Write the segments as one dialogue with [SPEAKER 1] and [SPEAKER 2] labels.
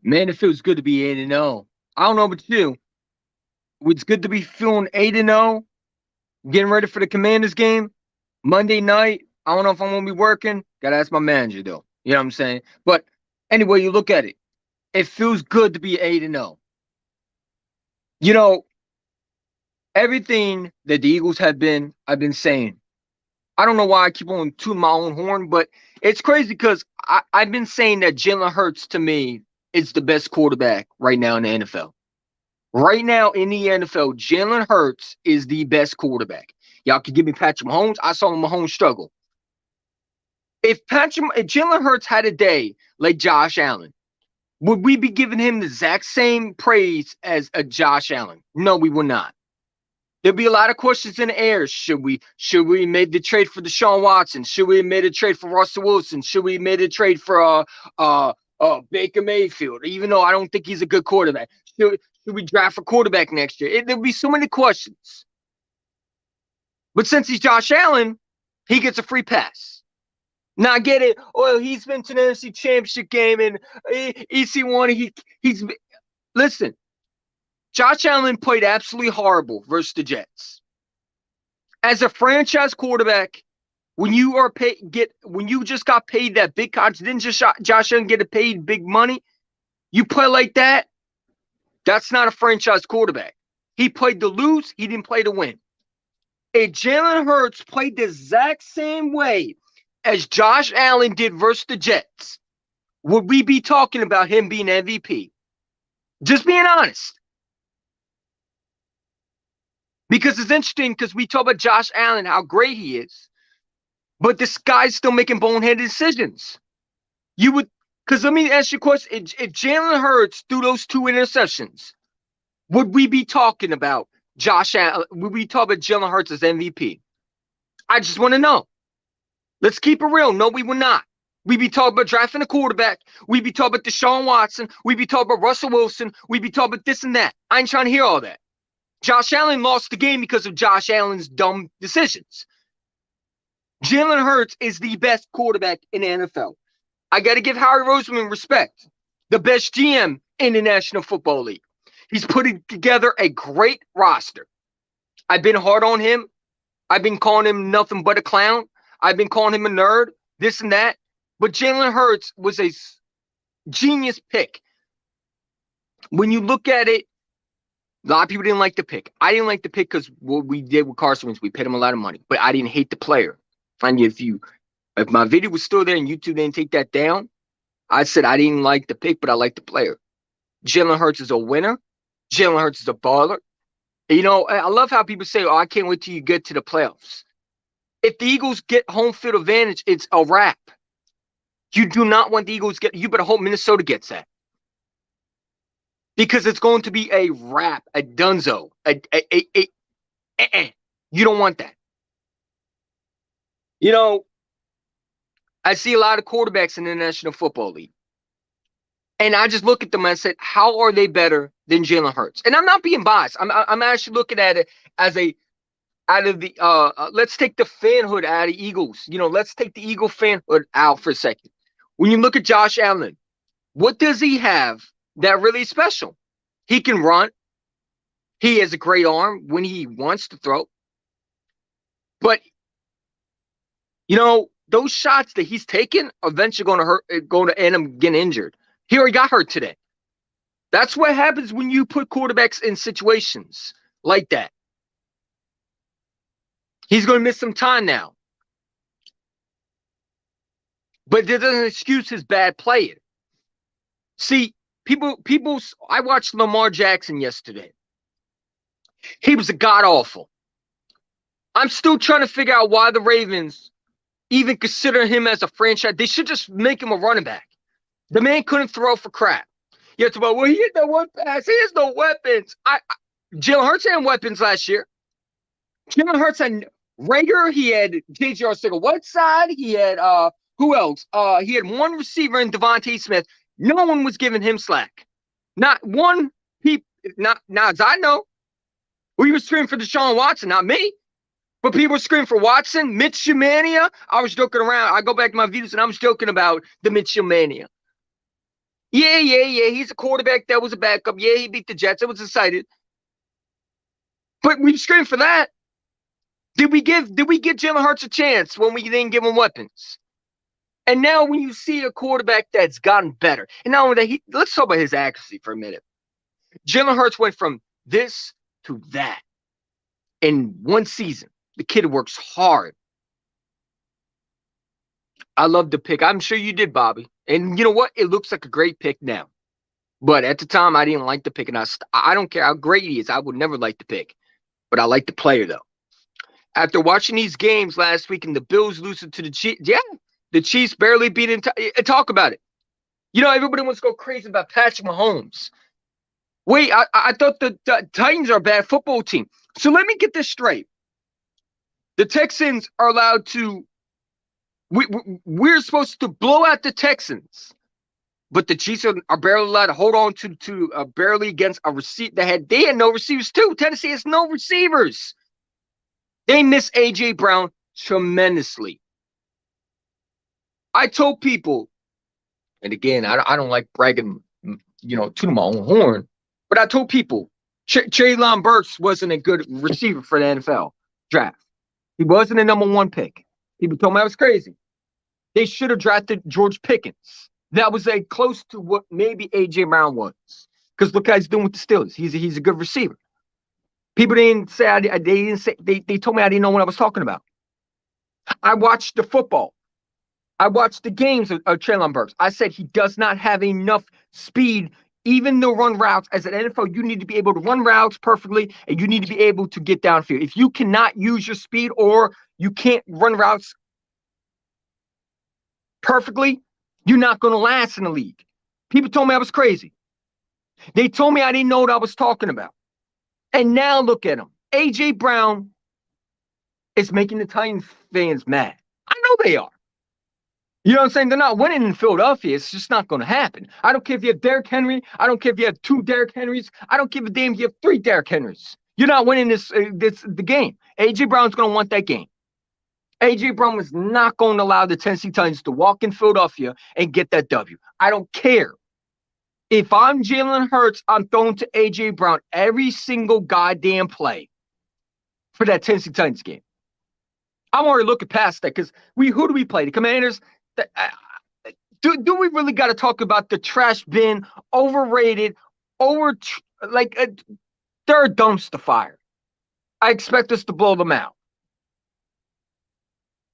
[SPEAKER 1] Man, it feels good to be 8-0. I don't know about you. It's good to be feeling 8-0, getting ready for the Commanders game Monday night. I don't know if I'm gonna be working. Gotta ask my manager though. You know what I'm saying? But anyway, you look at it. It feels good to be 8-0. You know, everything that the Eagles have been, I've been saying. I don't know why I keep on tooting my own horn, but it's crazy because I've been saying that Jalen Hurts to me is the best quarterback right now in the NFL. Right now in the NFL, Jalen Hurts is the best quarterback. Y'all can give me Patrick Mahomes. I saw Mahomes struggle. If Jalen Hurts had a day like Josh Allen, would we be giving him the exact same praise as a Josh Allen? No, we would not. There'll be a lot of questions in the air. Should we made the trade for Deshaun Watson? Should we have made a trade for Russell Wilson? Should we have made a trade for Baker Mayfield? Even though I don't think he's a good quarterback. Should we draft a quarterback next year? There'll be so many questions. But since he's Josh Allen, he gets a free pass. Now I get it. Oh, he's been to the NFC Championship game and EC1. He's listen. Josh Allen played absolutely horrible versus the Jets. As a franchise quarterback, when you just got paid that big contract, didn't just Josh Allen get paid big money? You play like that, that's not a franchise quarterback. He played to lose, he didn't play to win. If Jalen Hurts played the exact same way as Josh Allen did versus the Jets, would we be talking about him being MVP? Just being honest. Because it's interesting because we talk about Josh Allen, how great he is, but this guy's still making boneheaded decisions. Because let me ask you a question. If Jalen Hurts threw those 2 interceptions, would we be talking about Josh Allen? Would we talk about Jalen Hurts as MVP? I just want to know. Let's keep it real. No, we would not. We'd be talking about drafting a quarterback. We'd be talking about Deshaun Watson. We'd be talking about Russell Wilson. We'd be talking about this and that. I ain't trying to hear all that. Josh Allen lost the game because of Josh Allen's dumb decisions. Jalen Hurts is the best quarterback in the NFL. I got to give Howie Roseman respect. The best GM in the National Football League. He's putting together a great roster. I've been hard on him. I've been calling him nothing but a clown. I've been calling him a nerd, this and that. But Jalen Hurts was a genius pick. When you look at it, a lot of people didn't like the pick. I didn't like the pick because what we did with Carson Wentz, we paid him a lot of money. But I didn't hate the player. And if my video was still there and YouTube didn't take that down, I said I didn't like the pick, but I like the player. Jalen Hurts is a winner. Jalen Hurts is a baller. You know, I love how people say, oh, I can't wait till you get to the playoffs. If the Eagles get home field advantage, it's a wrap. You do not want the Eagles you better hope Minnesota gets that. Because it's going to be a wrap, a dunzo. You don't want that. You know, I see a lot of quarterbacks in the National Football League. And I just look at them and I said, how are they better than Jalen Hurts? And I'm not being biased. I'm actually looking at it as let's take the fanhood out of Eagles. You know, let's take the Eagle fanhood out for a second. When you look at Josh Allen, what does he have that really is special? He can run. He has a great arm when he wants to throw. But, you know, those shots that he's taking are eventually going to end him getting injured. He already got hurt today. That's what happens when you put quarterbacks in situations like that. He's going to miss some time now. But that doesn't excuse his bad playing. See, I watched Lamar Jackson yesterday. He was god-awful. I'm still trying to figure out why the Ravens even consider him as a franchise. They should just make him a running back. The man couldn't throw for crap. You have to well, he had no one pass. He has no weapons. Jalen Hurts had weapons last year. Jalen Hurts had Rager. He had J.J. Arcega-Whiteside. He had who else? He had one receiver in Devontae Smith. No one was giving him slack. Not one. Not as I know. We were screaming for Deshaun Watson, not me. But people were screaming for Watson, Mitchell Mania. I was joking around. I go back to my videos and I'm joking about the Mitchell Mania. Yeah. He's a quarterback that was a backup. Yeah, he beat the Jets. I was excited. But we screamed for that. Did we give Jalen Hurts a chance when we didn't give him weapons? And now when you see a quarterback that's gotten better, and not only that, let's talk about his accuracy for a minute. Jalen Hurts went from this to that in one season. The kid works hard. I love the pick. I'm sure you did, Bobby. And you know what? It looks like a great pick now. But at the time, I didn't like the pick. And I don't care how great he is. I would never like the pick. But I like the player, though. After watching these games last week and the Bills losing to the Chiefs, the Chiefs barely beating. Talk about it. You know, everybody wants to go crazy about Patrick Mahomes. Wait, I thought the Titans are a bad football team. So let me get this straight. The Texans are allowed to. We're supposed to blow out the Texans, but the Chiefs are barely allowed to hold on to barely against a receiver. They had no receivers too. Tennessee has no receivers. They miss A.J. Brown tremendously. I told people, and again, I don't like bragging, to my own horn, but I told people Treylon Burks wasn't a good receiver for the NFL draft. He wasn't a number one pick. People told me I was crazy. They should have drafted George Pickens. That was close to what maybe A.J. Brown was. Because look how he's doing with the Steelers. He's a good receiver. People didn't say they told me I didn't know what I was talking about. I watched the football. I watched the games of Treylon Burks. I said he does not have enough speed, even to run routes. As an NFL, you need to be able to run routes perfectly, and you need to be able to get downfield. If you cannot use your speed or you can't run routes perfectly, you're not going to last in the league. People told me I was crazy. They told me I didn't know what I was talking about. And now look at him. A.J. Brown is making the Titans fans mad. I know they are. You know what I'm saying? They're not winning in Philadelphia. It's just not going to happen. I don't care if you have Derrick Henry. I don't care if you have 2 Derrick Henrys. I don't give a damn if you have 3 Derrick Henrys. You're not winning the game. A.J. Brown's going to want that game. A.J. Brown is not going to allow the Tennessee Titans to walk in Philadelphia and get that W. I don't care. If I'm Jalen Hurts, I'm throwing to A.J. Brown every single goddamn play for that Tennessee Titans game. I'm already looking past that because who do we play? The Commanders? Do we really got to talk about the trash bin, overrated, they're a dumpster fire. I expect us to blow them out.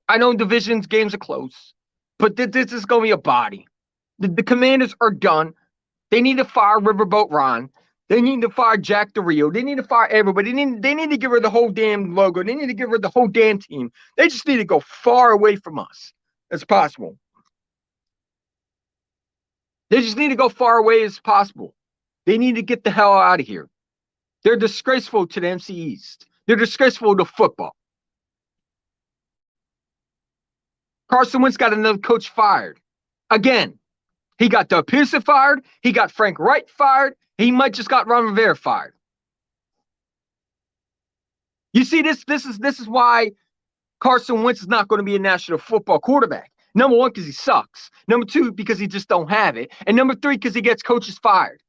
[SPEAKER 1] I know divisions games are close, but this is going to be a body. The Commanders are done. They need to fire Riverboat Ron. They need to fire Jack Del Rio. They need to fire everybody. They need to get rid of the whole damn logo. They need to get rid of the whole damn team. They just need to go far away from us as possible. They just need to go far away as possible. They need to get the hell out of here. They're disgraceful to the MC East. They're disgraceful to football. Carson Wentz got another coach fired. Again, he got Doug Pearson fired. He got Frank Wright fired. He might just got Ron Rivera fired. You see, this is why Carson Wentz is not going to be a national football quarterback. Number 1, because he sucks. Number 2, because he just don't have it. And number 3, because he gets coaches fired.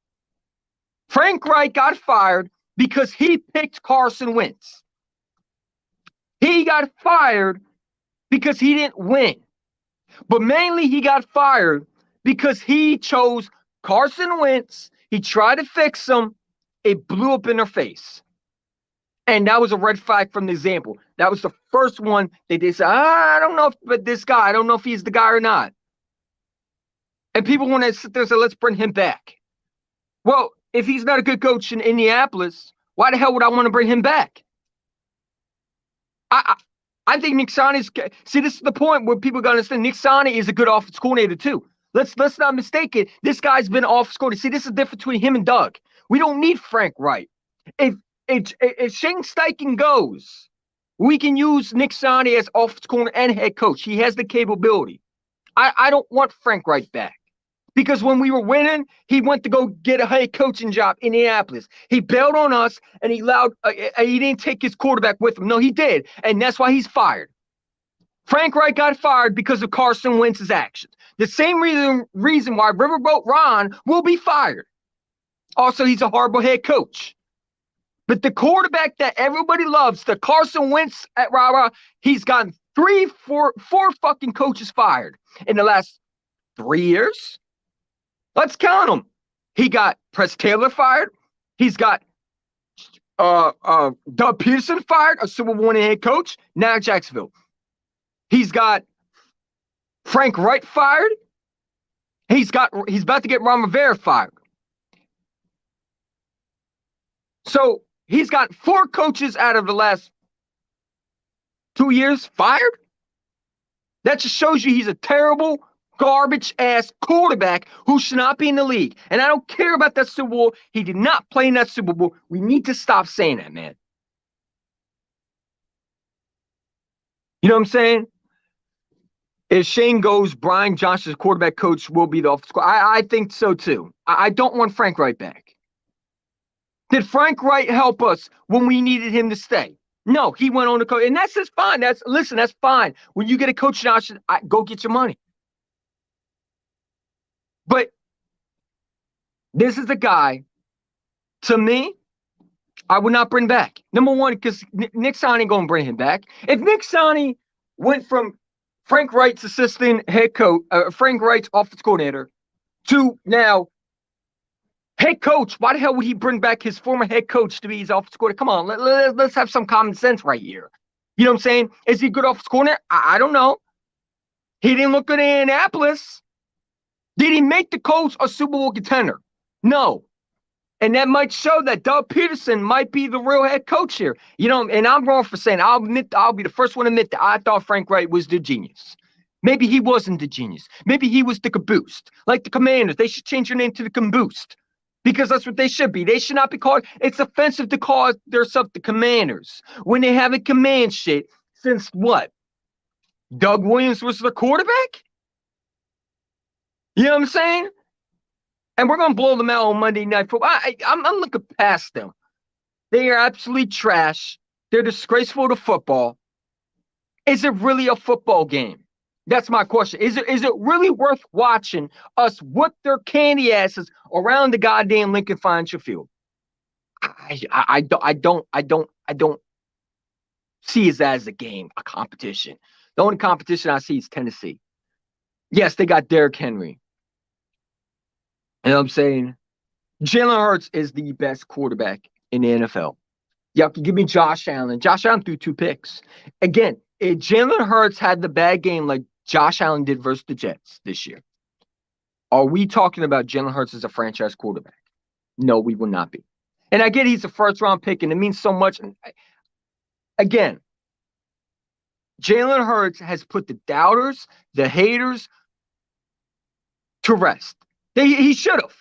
[SPEAKER 1] Frank Wright got fired because he picked Carson Wentz. He got fired because he didn't win. But mainly he got fired because he chose Carson Wentz. He tried to fix him. It blew up in their face. And that was a red flag from the example. That was the first one that they said, I don't know if this guy, I don't know if he's the guy or not. And people want to sit there and say, let's bring him back. Well, if he's not a good coach in Indianapolis, why the hell would I want to bring him back? I think Nick Sirianni's, see, this is the point where people got to understand Nick Sirianni is a good offense coordinator too. Let's not mistake it. This guy's been off scored. See, this is the difference between him and Doug. We don't need Frank Wright. If Shane Steichen goes, we can use Nick Sani as offensive corner and head coach. He has the capability. I don't want Frank Wright back. Because when we were winning, he went to go get a head coaching job in Indianapolis. He bailed on us, and he didn't take his quarterback with him. No, he did, and that's why he's fired. Frank Wright got fired because of Carson Wentz's actions. The same reason why Riverboat Ron will be fired. Also, he's a horrible head coach. But the quarterback that everybody loves, the Carson Wentz at Rara, he's gotten four fucking coaches fired in the last 3 years. Let's count them. He got Press Taylor fired. He's got Doug Peterson fired, a Super Bowl winning head coach, now at Jacksonville. He's got Frank Wright fired. He's about to get Ron Rivera fired. So he's got 4 coaches out of the last 2 years fired. That just shows you he's a terrible, garbage-ass quarterback who should not be in the league. And I don't care about that Super Bowl. He did not play in that Super Bowl. We need to stop saying that, man. You know what I'm saying? If Shane goes, Brian Johnson's quarterback coach will be the offensive coordinator. I think so too. I don't want Frank Wright back. Did Frank Wright help us when we needed him to stay? No, he went on to coach, and that's just fine. That's fine. When you get a coach Johnson, go get your money. But this is a guy, to me, I would not bring back. Number one, because Nick Sani ain't going to bring him back. If Nick Sani went from Frank Wright's assistant head coach, Frank Wright's offensive coordinator, to now head coach, why the hell would he bring back his former head coach to be his offensive coordinator? Come on, let's have some common sense right here. You know what I'm saying? Is he a good offensive coordinator? I don't know. He didn't look good in Indianapolis. Did he make the Colts a Super Bowl contender? No. And that might show that Doug Peterson might be the real head coach here. You know, and I'm wrong for saying, I'll be the first one to admit that I thought Frank Wright was the genius. Maybe he wasn't the genius. Maybe he was the caboose. Like the Commanders, they should change their name to the caboose. Because that's what they should be. They should not be called, it's offensive to call themselves the Commanders. When they haven't command shit since what? Doug Williams was the quarterback? You know what I'm saying? And we're going to blow them out on Monday Night Football. I'm looking past them. They are absolutely trash. They're disgraceful to football. Is it really a football game? That's my question. Is it really worth watching us whip their candy asses around the goddamn Lincoln Financial Field? I don't see it as a game, a competition. The only competition I see is Tennessee. Yes, they got Derrick Henry. You know what I'm saying? Jalen Hurts is the best quarterback in the NFL. You can give me Josh Allen. Josh Allen threw 2 picks. Again, if Jalen Hurts had the bad game like Josh Allen did versus the Jets this year, are we talking about Jalen Hurts as a franchise quarterback? No, we will not be. And I get he's a first-round pick, and it means so much. Again, Jalen Hurts has put the doubters, the haters, to rest. He should have.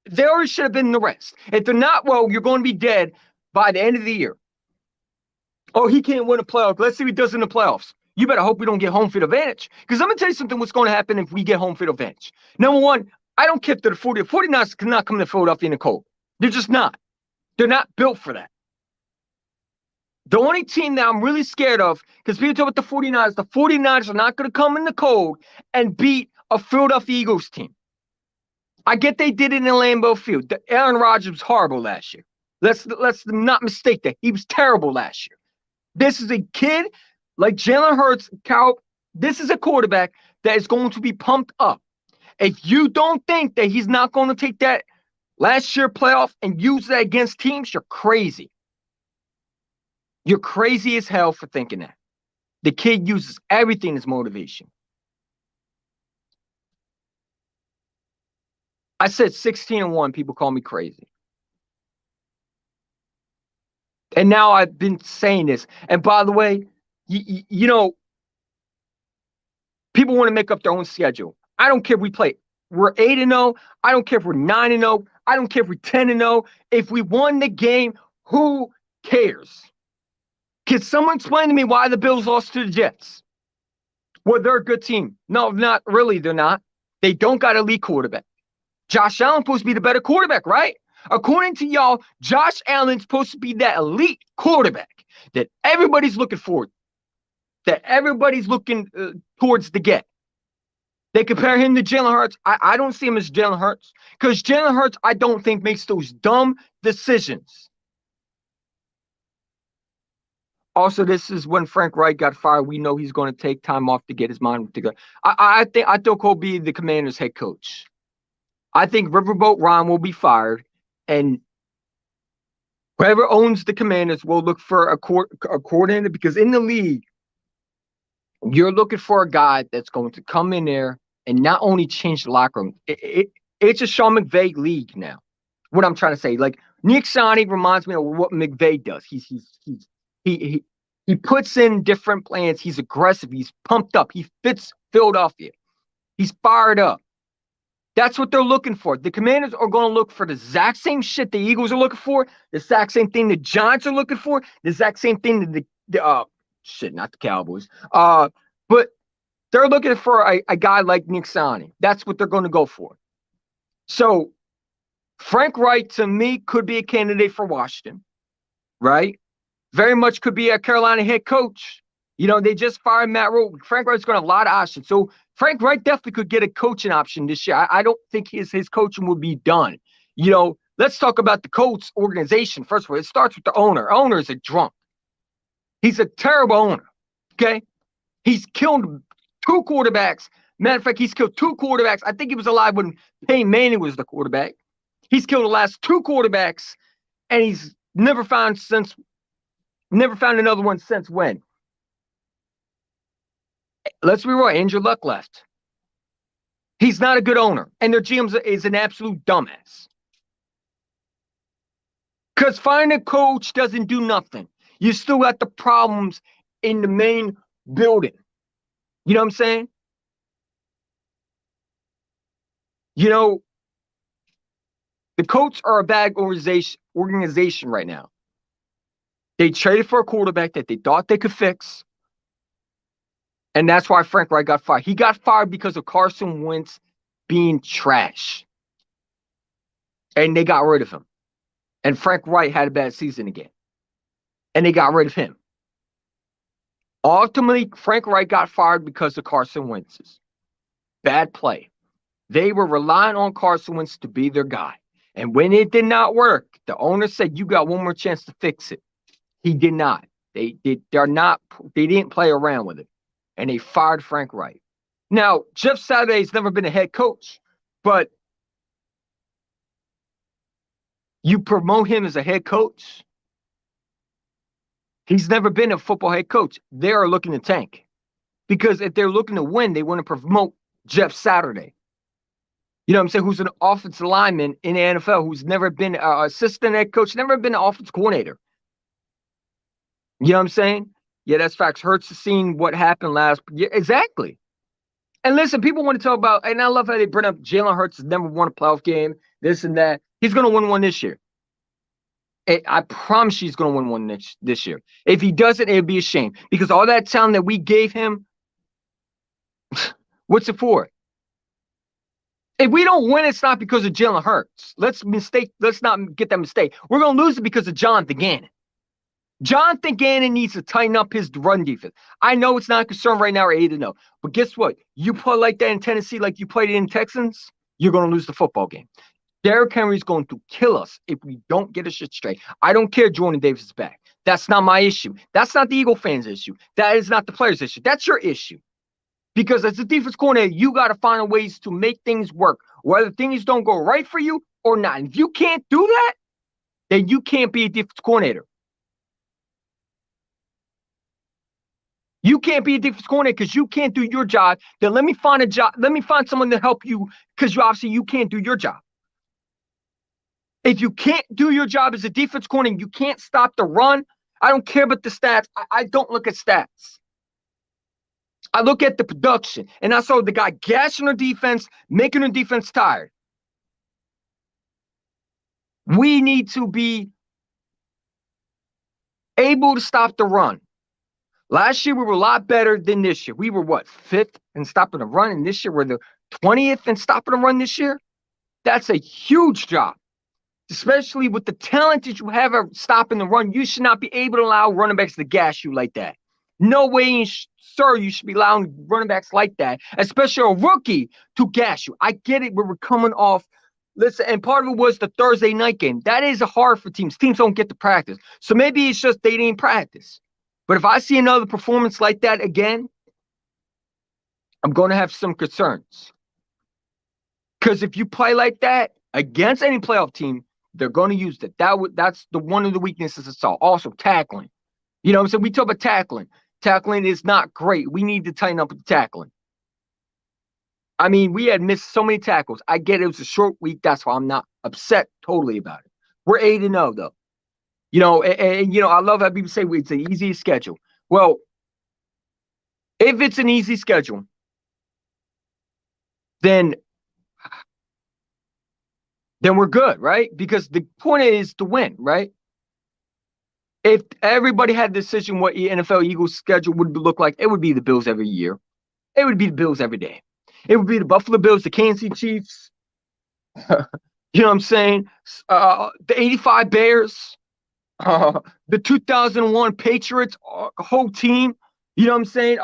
[SPEAKER 1] They already should have been the rest. If they're not, well, you're going to be dead by the end of the year. Oh, he can't win a playoff. Let's see what he does in the playoffs. You better hope we don't get home field advantage. Because I'm going to tell you something what's going to happen if we get home field advantage. Number one, I don't care if they're the 49ers cannot come to Philadelphia in the cold. They're just not. They're not built for that. The only team that I'm really scared of, because people talk about the 49ers are not going to come in the cold and beat a Philadelphia Eagles team. I get they did it in Lambeau Field. Aaron Rodgers was horrible last year. Let's not mistake that. He was terrible last year. This is a kid like Jalen Hurts. This is a quarterback that is going to be pumped up. If you don't think that he's not going to take that last year playoff and use that against teams, you're crazy. You're crazy as hell for thinking that. The kid uses everything as motivation. I said 16-1. People call me crazy. And now I've been saying this. And by the way, you know, people want to make up their own schedule. I don't care if we play we're 8-0. I don't care if we're 9-0. I don't care if we're 10-0. If we won the game, who cares? Can someone explain to me why the Bills lost to the Jets? Well, they're a good team. No, not really. They're not. They don't got a elite quarterback. Josh Allen's supposed to be the better quarterback, right? According to y'all, Josh Allen's supposed to be that elite quarterback that everybody's looking for, that everybody's looking towards to get. They compare him to Jalen Hurts. I don't see him as Jalen Hurts because Jalen Hurts, I don't think, makes those dumb decisions. Also, this is when Frank Reich got fired. We know he's going to take time off to get his mind together. I think he'll be the Commanders' head coach. I think Riverboat Ron will be fired, and whoever owns the Commanders will look for a coordinator, because in the league, you're looking for a guy that's going to come in there and not only change the locker room. It's a Sean McVay league now. What I'm trying to say, like Nick Sirianni reminds me of what McVay does. He puts in different plans. He's aggressive. He's pumped up. He fits Philadelphia. He's fired up. That's what they're looking for. The Commanders are going to look for the exact same shit the Eagles are looking for, the exact same thing the Giants are looking for, the exact same thing that not the Cowboys. But they're looking for a guy like Nick Sirianni. That's what they're going to go for. So Frank Reich, to me, could be a candidate for Washington, right? Very much could be a Carolina head coach. You know, they just fired Matt Rule. Frank Reich's going to have a lot of options. So Frank Reich definitely could get a coaching option this year. I don't think his coaching will be done. You know, let's talk about the Colts organization. First of all, it starts with the owner. Owner is a drunk. He's a terrible owner, okay? He's killed 2 quarterbacks. Matter of fact, he's killed 2 quarterbacks. I think he was alive when Peyton Manning was the quarterback. He's killed the last 2 quarterbacks, and he's never found another one since when? Let's be real, Andrew Luck left. He's not a good owner, and their GM is an absolute dumbass. Because finding a coach doesn't do nothing. You still got the problems in the main building. You know what I'm saying? You know, the Colts are a bad organization right now. They traded for a quarterback that they thought they could fix. And that's why Frank Reich got fired. He got fired because of Carson Wentz being trash. And they got rid of him. And Frank Reich had a bad season again. And they got rid of him. Ultimately, Frank Reich got fired because of Carson Wentz's bad play. They were relying on Carson Wentz to be their guy. And when it did not work, the owner said, you got one more chance to fix it. He did not. They didn't play around with it. And they fired Frank Reich. Now, Jeff Saturday's never been a head coach, but you promote him as a head coach. He's never been a football head coach. They are looking to tank. Because if they're looking to win, they want to promote Jeff Saturday. You know what I'm saying? Who's an offensive lineman in the NFL, who's never been an assistant head coach, never been an offensive coordinator. You know what I'm saying? Yeah, that's facts. Hurts to seeing what happened last. Yeah, exactly. And listen, people want to talk about, and I love how they bring up Jalen Hurts has never won a playoff game, this and that. He's going to win one this year. I promise you he's going to win one this year. If he doesn't, it'd be a shame. Because all that talent that we gave him, what's it for? If we don't win, it's not because of Jalen Hurts. Let's not get that mistake. We're going to lose it because of Jonathan Gannon. Jonathan Gannon needs to tighten up his run defense. I know it's not a concern right now, or 8-0. But guess what? You play like that in Tennessee, like you played in Texans, you're going to lose the football game. Derrick Henry is going to kill us if we don't get a shit straight. I don't care Jordan Davis is back. That's not my issue. That's not the Eagle fans' issue. That is not the players' issue. That's your issue. Because as a defense coordinator, you got to find ways to make things work, whether things don't go right for you or not. And if you can't do that, then you can't be a defense coordinator. You can't be a defense coordinator because you can't do your job. Then let me find a job. Let me find someone to help you because you can't do your job. If you can't do your job as a defense coordinator, you can't stop the run. I don't care about the stats. I don't look at stats. I look at the production, and I saw the guy gashing the defense, making the defense tired. We need to be able to stop the run. Last year, we were a lot better than this year. We were, what, 5th in stopping the run, and this year we're the 20th in stopping the run this year? That's a huge job, especially with the talent that you have at stopping the run. You should not be able to allow running backs to gash you like that. No way, sir, you should be allowing running backs like that, especially a rookie, to gash you. I get it, but we're coming off. Listen, and part of it was the Thursday night game. That is hard for teams. Teams don't get to practice. So maybe it's just they didn't practice. But if I see another performance like that again, I'm going to have some concerns. Because if you play like that against any playoff team, they're going to use that. That's one of the weaknesses I saw. Also, tackling. You know what I'm saying? We talk about tackling. Tackling is not great. We need to tighten up with the tackling. I mean, we had missed so many tackles. I get it was a short week. That's why I'm not upset totally about it. We're 8-0, though. You know, and you know, I love how people say it's an easy schedule. Well, if it's an easy schedule, then we're good, right? Because the point is to win, right? If everybody had the decision what the NFL Eagles schedule would look like, it would be the Bills every year. It would be the Bills every day. It would be the Buffalo Bills, the Kansas City Chiefs. You know what I'm saying? The 85 Bears, the 2001 Patriots, whole team. You know what I'm saying?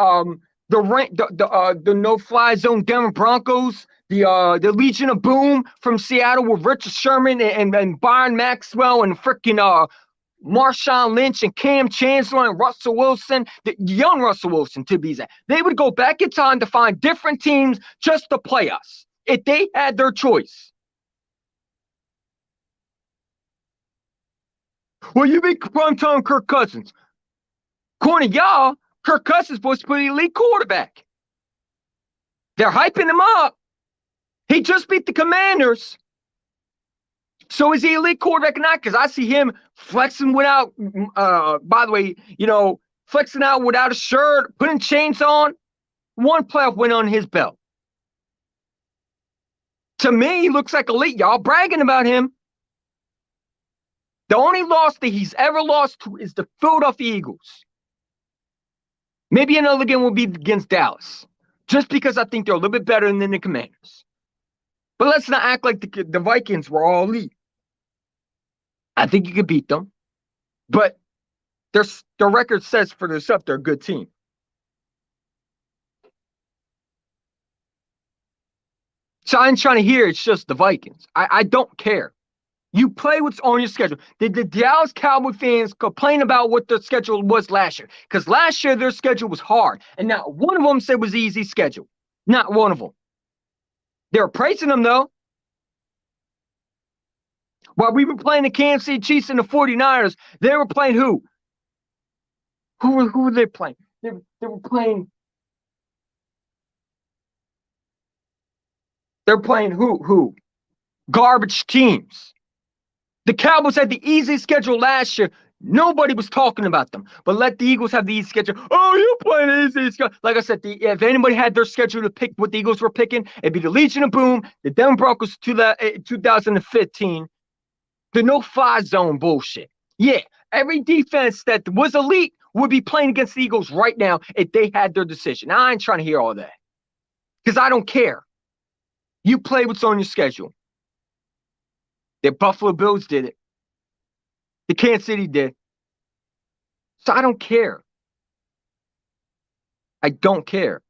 [SPEAKER 1] The no-fly zone Denver Broncos, the Legion of Boom from Seattle with Richard Sherman and Byron Maxwell and freaking Marshawn Lynch and Cam Chancellor and Russell Wilson, the young Russell Wilson to be exact. They would go back in time to find different teams just to play us if they had their choice. Well, you be primetime Kirk Cousins. According to y'all, Kirk Cousins is supposed to be an elite quarterback. They're hyping him up. He just beat the Commanders. So is he elite quarterback or not? Because I see him flexing without, by the way, you know, flexing out without a shirt, putting chains on. One playoff win on his belt. To me, he looks like elite. Y'all bragging about him. The only loss that he's ever lost to is the Philadelphia Eagles. Maybe another game will be against Dallas, just because I think they're a little bit better than the Commanders. But let's not act like the Vikings were all elite. I think you could beat them, but their record says for themselves they're a good team. So I'm trying to hear it's just the Vikings. I don't care. You play what's on your schedule. Did the Dallas Cowboy fans complain about what their schedule was last year? Because last year their schedule was hard, and not one of them said it was an easy schedule. Not one of them. They were praising them, though. While we were playing the Kansas City Chiefs and the 49ers, they were playing who? Who were they playing? They were playing. They're playing who? Garbage teams. The Cowboys had the easy schedule last year. Nobody was talking about them. But let the Eagles have the easy schedule. Oh, you playing easy schedule. Like I said, if anybody had their schedule to pick what the Eagles were picking, it'd be the Legion of Boom, the Denver Broncos 2015, the no-fly zone bullshit. Yeah, every defense that was elite would be playing against the Eagles right now if they had their decision. Now, I ain't trying to hear all that because I don't care. You play what's on your schedule. The Buffalo Bills did it. The Kansas City did. So I don't care. I don't care.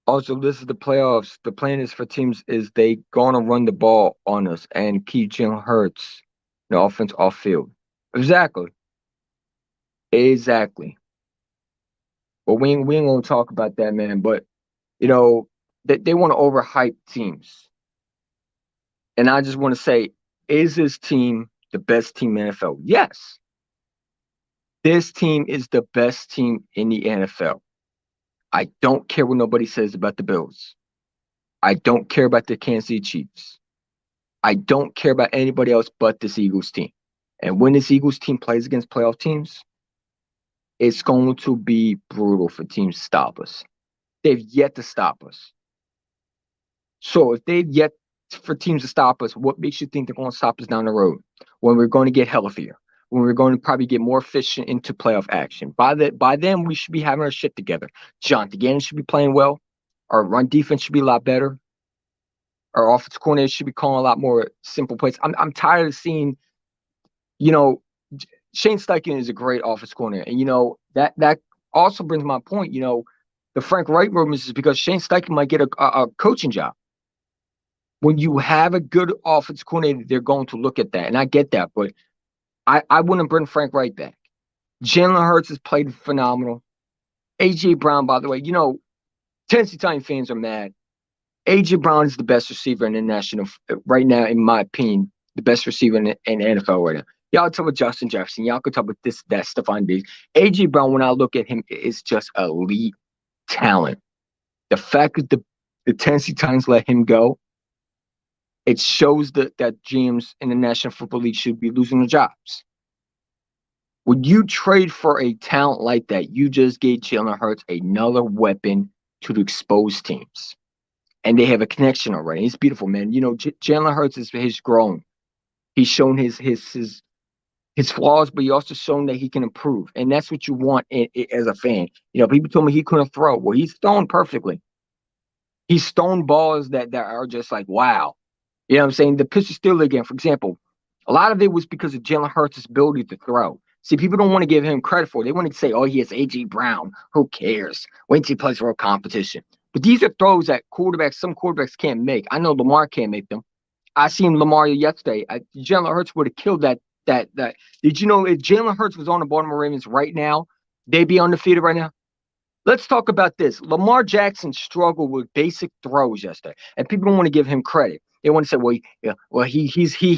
[SPEAKER 1] Also, this is the playoffs. The plan is for teams is they gonna run the ball on us and keep Jalen Hurts, the offense off field. Exactly. Exactly. But we ain't gonna talk about that, man. But you know, they want to overhype teams. And I just want to say, is this team the best team in the NFL? Yes. This team is the best team in the NFL. I don't care what nobody says about the Bills. I don't care about the Kansas City Chiefs. I don't care about anybody else but this Eagles team. And when this Eagles team plays against playoff teams, it's going to be brutal for teams to stop us. They've yet to stop us. So if they've yet for teams to stop us, what makes you think they're going to stop us down the road when we're going to get healthier, when we're going to probably get more efficient into playoff action? By then, we should be having our shit together. Jonathan Gannon should be playing well. Our run defense should be a lot better. Our offense coordinator should be calling a lot more simple plays. I'm tired of seeing, you know, Shane Steichen is a great offense coordinator, and that also brings my point. The Frank Wright rumors is because Shane Steichen might get a coaching job. When you have a good offense coordinator, they're going to look at that, and I get that, but I wouldn't bring Frank Wright back. Jalen Hurts has played phenomenal. A.J. Brown, by the way, Tennessee Titan fans are mad. A.J. Brown is the best receiver in the national right now, in my opinion, the best receiver in the NFL right now. Y'all talk about Justin Jefferson. Y'all could talk about this, that, Stephon Diggs. A.J. Brown, when I look at him, is just elite talent. The fact that the Tennessee Titans let him go, it shows that GMs in the National Football League should be losing their jobs. When you trade for a talent like that, you just gave Jalen Hurts another weapon to expose teams. And they have a connection already. It's beautiful, man. Jalen Hurts has grown. He's shown his flaws, but he also shown that he can improve. And that's what you want as a fan. People told me he couldn't throw. Well, he's thrown perfectly. He's thrown balls that are just like, wow. You know what I'm saying? The pitch is still again, for example, a lot of it was because of Jalen Hurts' ability to throw. See, people don't want to give him credit for it. They want to say, oh, he has A.J. Brown. Who cares? Wait till he plays for a competition. But these are throws that some quarterbacks can't make. I know Lamar can't make them. I seen Lamar yesterday. Jalen Hurts would have killed that. Did you know if Jalen Hurts was on the Baltimore Ravens right now, they'd be undefeated right now? Let's talk about this. Lamar Jackson struggled with basic throws yesterday, and people don't want to give him credit. They want to say, well, he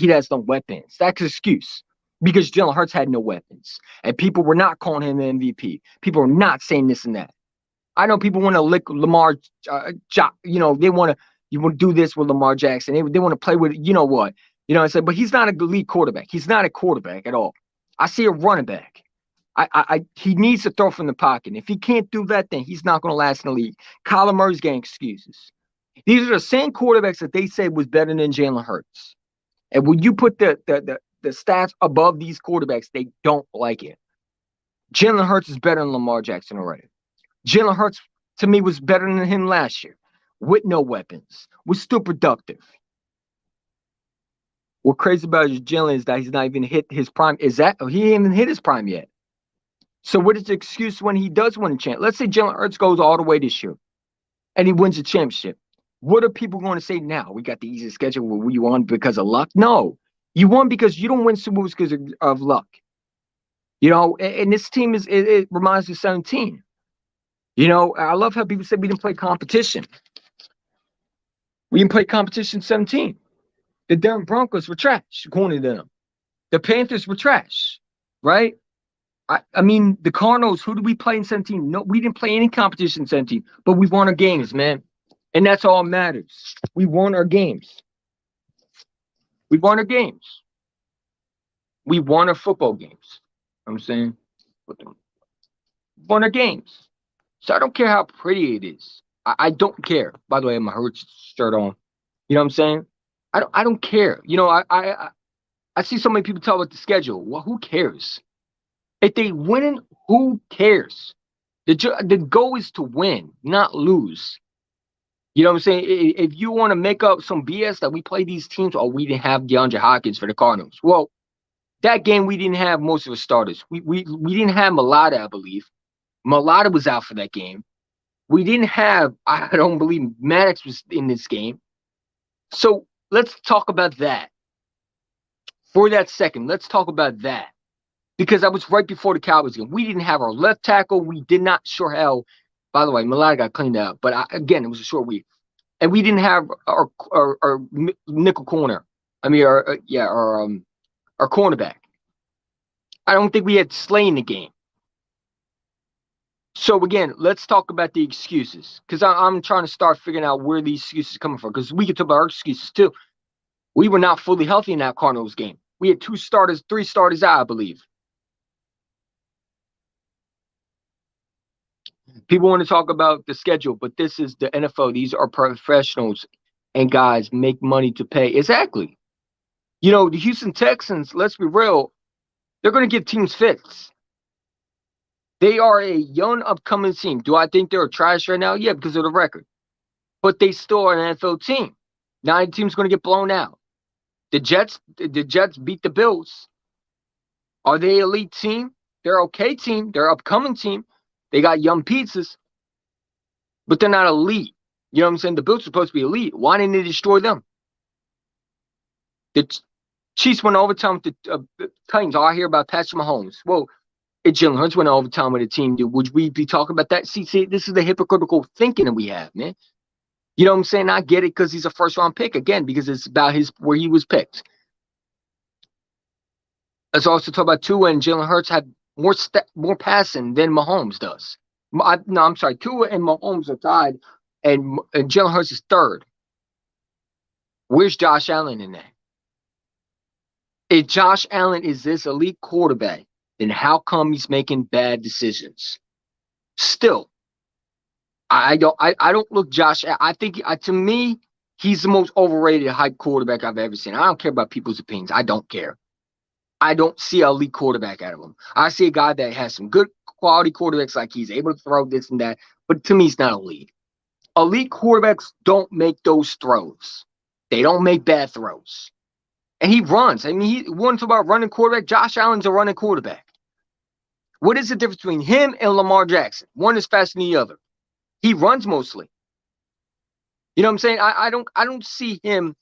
[SPEAKER 1] has no weapons. That's an excuse because Jalen Hurts had no weapons, and people were not calling him the MVP. People were not saying this and that. I know people want to lick Lamar. They want to do this with Lamar Jackson. They want to play with what. I said, but he's not a elite quarterback. He's not a quarterback at all. I see a running back. He needs to throw from the pocket. If he can't do that, then he's not going to last in the league. Kyler Murray's getting excuses. These are the same quarterbacks that they said was better than Jalen Hurts. And when you put the stats above these quarterbacks, they don't like it. Jalen Hurts is better than Lamar Jackson already. Jalen Hurts, to me, was better than him last year with no weapons, was still productive. What crazy about Jalen is that he's not even hit his prime. He ain't even hit his prime yet. So what is the excuse when he does win a championship? Let's say Jalen Hurts goes all the way this year and he wins a championship. What are people going to say now? We got the easiest schedule. Were you won because of luck? No. You won because you don't win Super Bowls because of luck. And this team it reminds me of 17. I love how people say we didn't play competition. We didn't play competition 17. The Denver Broncos were trash, according to them. The Panthers were trash, right? I mean, the Cardinals, who did we play in 17? No, we didn't play any competition in 17, but we won our games, man. And that's all that matters. We won our games. We won our games. We won our football games. I'm saying, won our games. So I don't care how pretty it is. I don't care. By the way, I have my Hurts shirt on. You know what I'm saying? I don't care. I see so many people talk about the schedule. Well, who cares? If they win, who cares? The goal is to win, not lose. You know what I'm saying? If you want to make up some BS that we play these teams, we didn't have DeAndre Hopkins for the Cardinals. Well, that game we didn't have most of the starters. We didn't have Mulata, I believe. Mulata was out for that game. We didn't have, I don't believe Maddox was in this game. So let's talk about that. For that second, let's talk about that. Because that was right before the Cowboys game. We didn't have our left tackle. We did not sure hell. By the way, Mulata got cleaned out. But again, it was a short week. And we didn't have our nickel corner. I mean, our cornerback. I don't think we had Slay in the game. So again, let's talk about the excuses. Because I'm trying to start figuring out where these excuses are coming from. Because we can talk about our excuses too. We were not fully healthy in that Cardinals game. We had 3 starters out, I believe. People want to talk about the schedule, but this is the NFL. These are professionals, and guys make money to pay. Exactly. The Houston Texans, let's be real, they're going to give teams fits. They are a young, upcoming team. Do I think they're trash right now? Yeah, because of the record. But they still are an NFL team. Now the team's going to get blown out. The Jets beat the Bills. Are they an elite team? They're okay team. They're upcoming team. They got young pieces, but they're not elite. You know what I'm saying? The Bills are supposed to be elite. Why didn't they destroy them? The Chiefs went overtime with the Titans. All I hear about Patrick Mahomes. Well, Jalen Hurts went overtime with a team. Dude, would we be talking about that? See, this is the hypocritical thinking that we have, man. You know what I'm saying? I get it because he's a first-round pick, again, because it's about where he was picked. Let's also talk about Tua and Jalen Hurts had more passing than Mahomes does. I'm sorry. Tua and Mahomes are tied, and Jalen Hurts is third. Where's Josh Allen in that? If Josh Allen is this elite quarterback, then how come he's making bad decisions? Still, I don't look Josh. I think to me, he's the most overrated hype quarterback I've ever seen. I don't care about people's opinions. I don't care. I don't see an elite quarterback out of him. I see a guy that has some good quality quarterbacks, like he's able to throw this and that, but to me, he's not elite. Elite quarterbacks don't make those throws. They don't make bad throws. And he runs. I mean, he wants about running quarterback. Josh Allen's a running quarterback. What is the difference between him and Lamar Jackson? One is faster than the other. He runs mostly. You know what I'm saying? I don't see him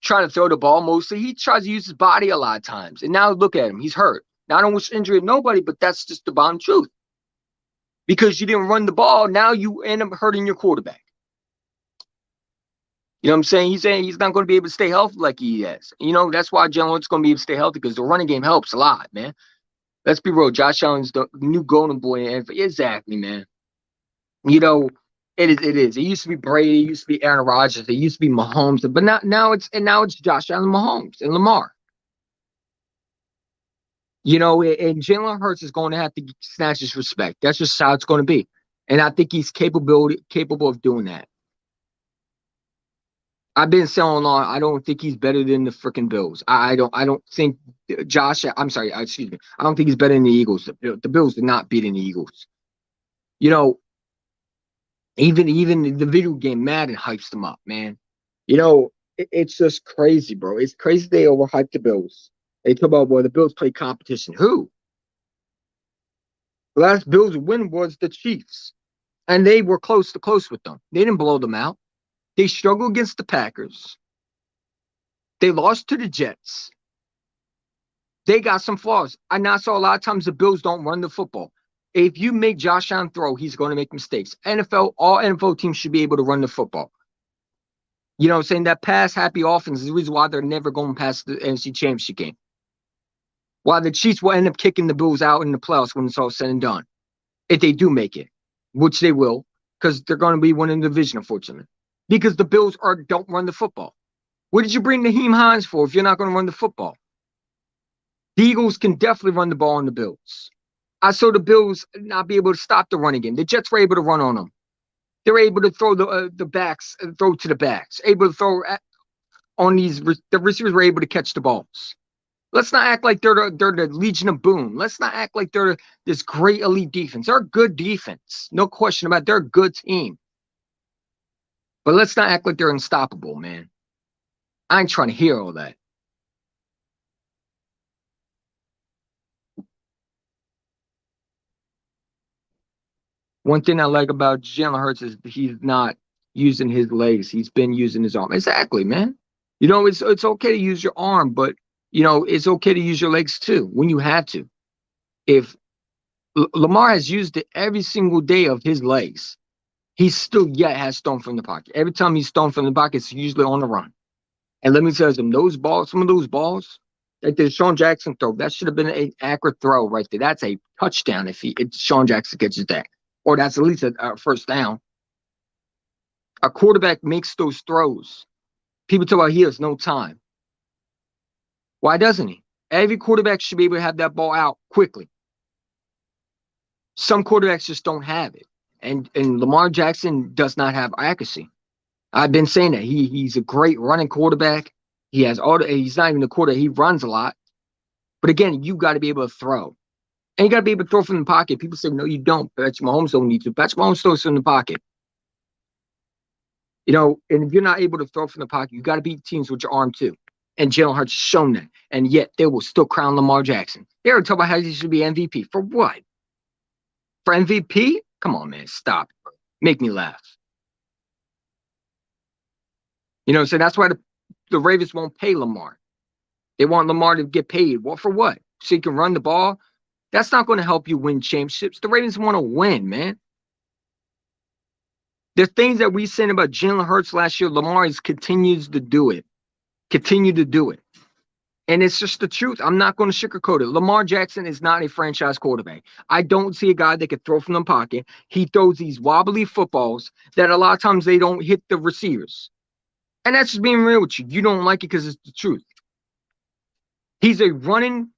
[SPEAKER 1] trying to throw the ball mostly. He tries to use his body a lot of times. And now look at him. He's hurt. Now, I don't wish injury to nobody, but that's just the bottom truth. Because you didn't run the ball, now you end up hurting your quarterback. You know what I'm saying? He's saying he's not going to be able to stay healthy like he is. That's why Jalen Hurts is going to be able to stay healthy, because the running game helps a lot, man. Let's be real. Josh Allen's the new golden boy. Exactly, man. It is. It used to be Brady. It used to be Aaron Rodgers. It used to be Mahomes. But now it's Josh Allen, Mahomes, and Lamar. And Jalen Hurts is going to have to snatch his respect. That's just how it's going to be. And I think he's capable of doing that. I've been saying on. I don't think he's better than the freaking Bills. I don't think I'm sorry. Excuse me. I don't think he's better than the Eagles. The Bills did not beat the Eagles. Even the video game Madden hypes them up, man. It's just crazy, bro. It's crazy they overhyped the Bills. They talk about, well, the Bills play competition. Who? The last Bills win was the Chiefs, and they were close with them. They didn't blow them out. They struggled against the Packers. They lost to the Jets. They got some flaws. And I saw a lot of times the Bills don't run the football. If you make Josh Allen throw, he's going to make mistakes. All NFL teams should be able to run the football. You know what I'm saying? That pass-happy offense is the reason why they're never going past the NFC Championship game. Why the Chiefs will end up kicking the Bills out in the playoffs when it's all said and done. If they do make it, which they will, because they're going to be winning the division, unfortunately. Because the Bills don't run the football. What did you bring Naheem Hines for if you're not going to run the football? The Eagles can definitely run the ball on the Bills. I saw the Bills not be able to stop the running game. The Jets were able to run on them. They were able to throw the backs, throw to the backs. Able to throw on these. The receivers were able to catch the balls. Let's not act like they're the Legion of Boom. Let's not act like they're this great elite defense. They're a good defense. No question about it. They're a good team. But let's not act like they're unstoppable, man. I ain't trying to hear all that. One thing I like about Jalen Hurts is he's not using his legs. He's been using his arm. Exactly, man. It's okay to use your arm, but it's okay to use your legs too when you have to. If Lamar has used it every single day of his legs, he still yet has thrown from the pocket. Every time he's thrown from the pocket, it's usually on the run. And let me tell you, some of those balls, like the Sean Jackson throw, that should have been an accurate throw right there. That's a touchdown if Sean Jackson catches that. Or that's at least a first down. A quarterback makes those throws. People talk about he has no time. Why doesn't he? Every quarterback should be able to have that ball out quickly. Some quarterbacks just don't have it. And Lamar Jackson does not have accuracy. I've been saying that. He's a great running quarterback. He has all the, he's not even a quarterback, he runs a lot. But again, you got to be able to throw. And you got to be able to throw from the pocket. People say, no, you don't. Patrick Mahomes don't need to. Patrick Mahomes throws from the pocket. You know, and if you're not able to throw from the pocket, you got to beat teams with your arm too. And Jalen Hurts has shown that. And yet they will still crown Lamar Jackson. They were talking about how he should be MVP. For what? For MVP? Come on, man. Stop. Make me laugh. You know, so that's why the Ravens won't pay Lamar. They want Lamar to get paid. Well, for what? So he can run the ball? That's not going to help you win championships. The Ravens want to win, man. The things that we said about Jalen Hurts last year, Lamar continues to do it. Continue to do it. And it's just the truth. I'm not going to sugarcoat it. Lamar Jackson is not a franchise quarterback. I don't see a guy that can throw from the pocket. He throws these wobbly footballs that a lot of times they don't hit the receivers. And that's just being real with you. You don't like it because it's the truth. He's a running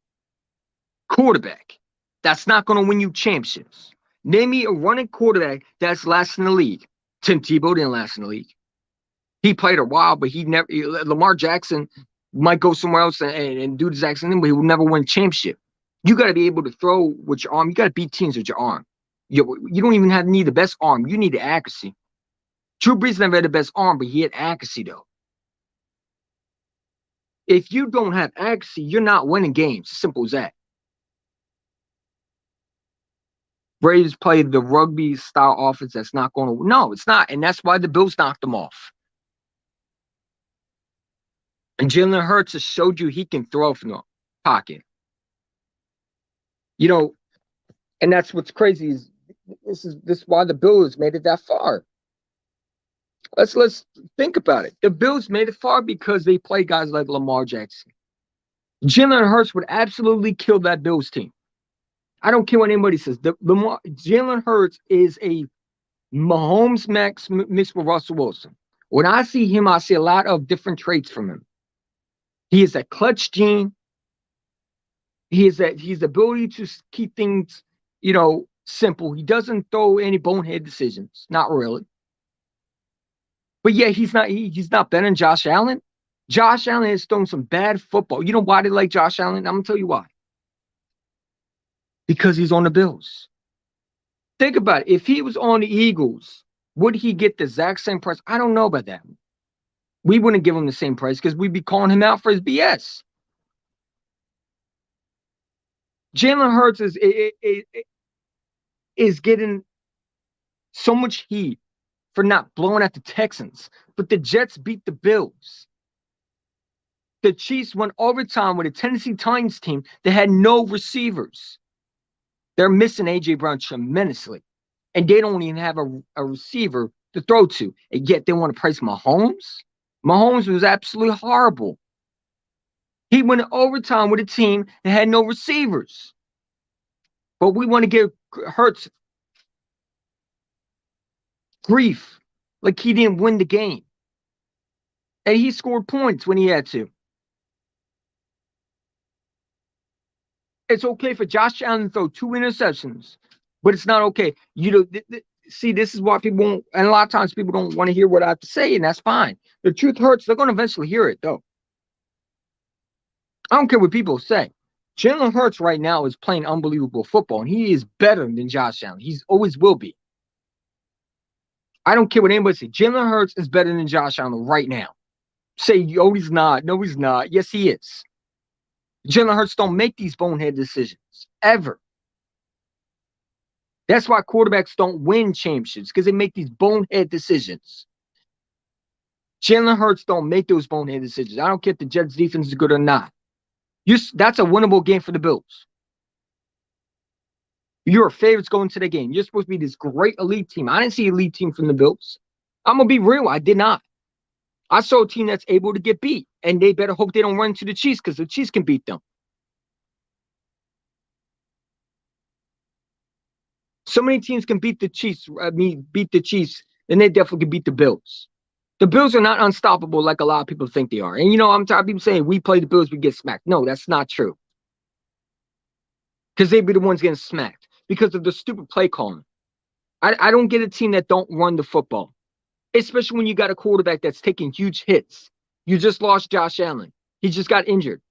[SPEAKER 1] quarterback that's not going to win you championships. Name me a running quarterback that's last in the league. Tim Tebow didn't last in the league. He played a while, but he never. Lamar Jackson might go somewhere else and do the exact same thing, but he will never win a championship. You got to be able to throw with your arm. You got to beat teams with your arm. You don't even need the best arm. You need the accuracy. Drew Brees never had the best arm, but he had accuracy, though. If you don't have accuracy, you're not winning games. Simple as that. Braves played the rugby style offense that's not going to. No, it's not. And that's why the Bills knocked them off. And Jalen Hurts has showed you he can throw from the pocket. You know, and that's what's crazy is this is why the Bills made it that far. Let's think about it. The Bills made it far because they play guys like Lamar Jackson. Jalen Hurts would absolutely kill that Bills team. I don't care what anybody says. Jalen Hurts is a Mahomes Max mixed with Russell Wilson. When I see him, I see a lot of different traits from him. He is a clutch gene. He's ability to keep things, you know, simple. He doesn't throw any bonehead decisions. Not really. But yeah, he's not better than Josh Allen. Josh Allen has thrown some bad football. You know why they like Josh Allen? I'm gonna tell you why. Because he's on the Bills. Think about it. If he was on the Eagles, would he get the exact same price? I don't know about that. We wouldn't give him the same price because we'd be calling him out for his BS. Jalen Hurts is getting so much heat for not blowing at the Texans, but the Jets beat the Bills. The Chiefs went overtime with a Tennessee Titans team that had no receivers. They're missing A.J. Brown tremendously, and they don't even have a receiver to throw to, and yet they want to praise Mahomes. Mahomes was absolutely horrible. He went overtime with a team that had no receivers. But we want to give Hurts grief like he didn't win the game. And he scored points when he had to. It's okay for Josh Allen to throw 2 interceptions, but it's not okay. You know, see, this is why people won't, and a lot of times people don't want to hear what I have to say, and that's fine. The truth hurts. They're going to eventually hear it, though. I don't care what people say. Jalen Hurts right now is playing unbelievable football, and he is better than Josh Allen. He always will be. I don't care what anybody says. Jalen Hurts is better than Josh Allen right now. Say, oh, he's not. No, he's not. Yes, he is. Jalen Hurts don't make these bonehead decisions, ever. That's why quarterbacks don't win championships, because they make these bonehead decisions. Jalen Hurts don't make those bonehead decisions. I don't care if the Jets' defense is good or not. That's a winnable game for the Bills. Your favorites going to the game. You're supposed to be this great elite team. I didn't see an elite team from the Bills. I'm going to be real. I did not. I saw a team that's able to get beat, and they better hope they don't run into the Chiefs because the Chiefs can beat them. So many teams can beat the Chiefs. Beat the Chiefs, and they definitely can beat the Bills. The Bills are not unstoppable like a lot of people think they are. And I'm tired of people saying we play the Bills, we get smacked. No, that's not true. Because they'd be the ones getting smacked because of the stupid play calling. I don't get a team that don't run the football, especially when you got a quarterback that's taking huge hits. You just lost Josh Allen. He just got injured.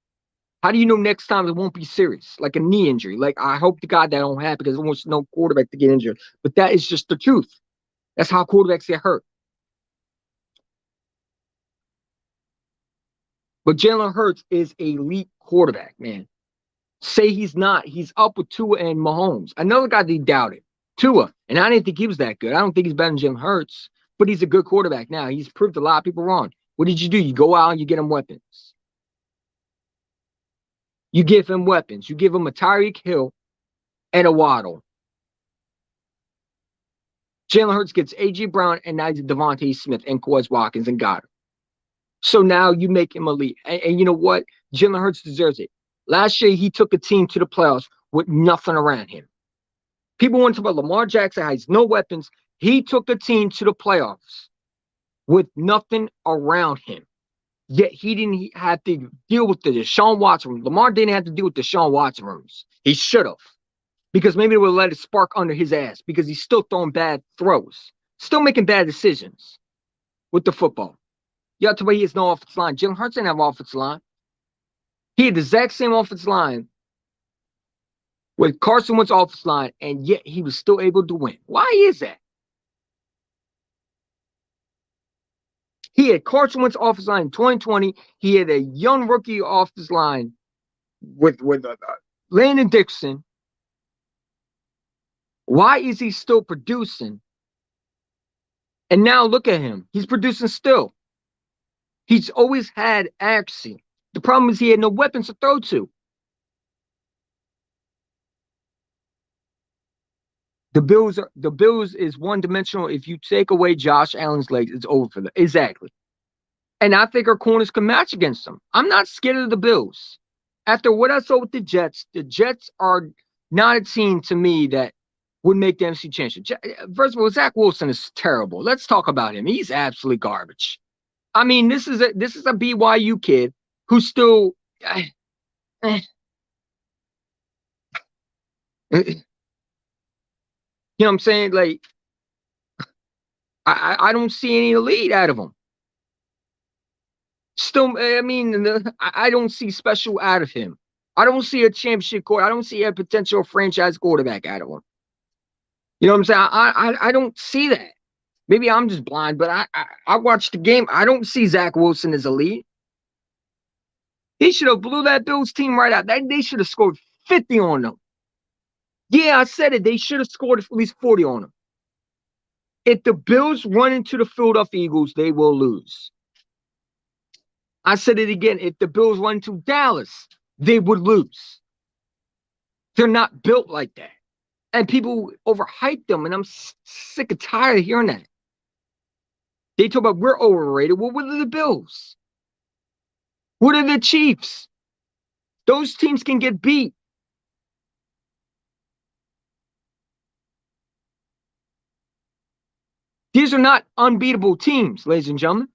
[SPEAKER 1] How do you know next time it won't be serious, like a knee injury? Like, I hope to God that don't happen because I want no quarterback to get injured. But that is just the truth. That's how quarterbacks get hurt. But Jalen Hurts is a elite quarterback, man. Say he's not. He's up with Tua and Mahomes. Another guy they doubted, Tua. And I didn't think he was that good. I don't think he's better than Jalen Hurts, but he's a good quarterback now. He's proved a lot of people wrong. What did you do? You go out and you get him weapons. You give him weapons. You give him a Tyreek Hill and a Waddle. Jalen Hurts gets A.J. Brown and now Devontae Smith and Quez Watkins and Goddard. So now you make him elite. And you know what? Jalen Hurts deserves it. Last year, he took a team to the playoffs with nothing around him. People want to talk about Lamar Jackson has no weapons. He took a team to the playoffs with nothing around him. Yet he didn't have to deal with the Deshaun Watson room. Lamar didn't have to deal with the Deshaun Watson rooms. He should have. Because maybe it would let it spark under his ass because he's still throwing bad throws. Still making bad decisions with the football. You have to wait, he has no offensive line. Jalen Hurts didn't have offensive line. He had the exact same offensive line with Carson Wentz's offensive line, and yet he was still able to win. Why is that? He had Carson Wentz's offensive line in 2020. He had a young rookie offensive line with Landon Dixon. Why is he still producing? And now look at him. He's producing still. He's always had accuracy. The problem is he had no weapons to throw to. The Bills is one-dimensional. If you take away Josh Allen's legs, it's over for them. Exactly. And I think our corners can match against them. I'm not scared of the Bills. After what I saw with the Jets are not a team to me that would make the NFC championship. First of all, Zach Wilson is terrible. Let's talk about him. He's absolutely garbage. I mean, this is a BYU kid who's still you know what I'm saying? Like, I don't see any elite out of him. Still, I mean, I don't see special out of him. I don't see a championship quarterback. I don't see a potential franchise quarterback out of him. You know what I'm saying? I don't see that. Maybe I'm just blind, but I watched the game. I don't see Zach Wilson as elite. He should have blew that Bills team right out. They should have scored 50 on them. Yeah, I said it. They should have scored at least 40 on them. If the Bills run into the Philadelphia Eagles, they will lose. I said it again. If the Bills run into Dallas, they would lose. They're not built like that. And people overhype them, and I'm sick and tired of hearing that. They talk about we're overrated. Well, what are the Bills? What are the Chiefs? Those teams can get beat. These are not unbeatable teams, ladies and gentlemen.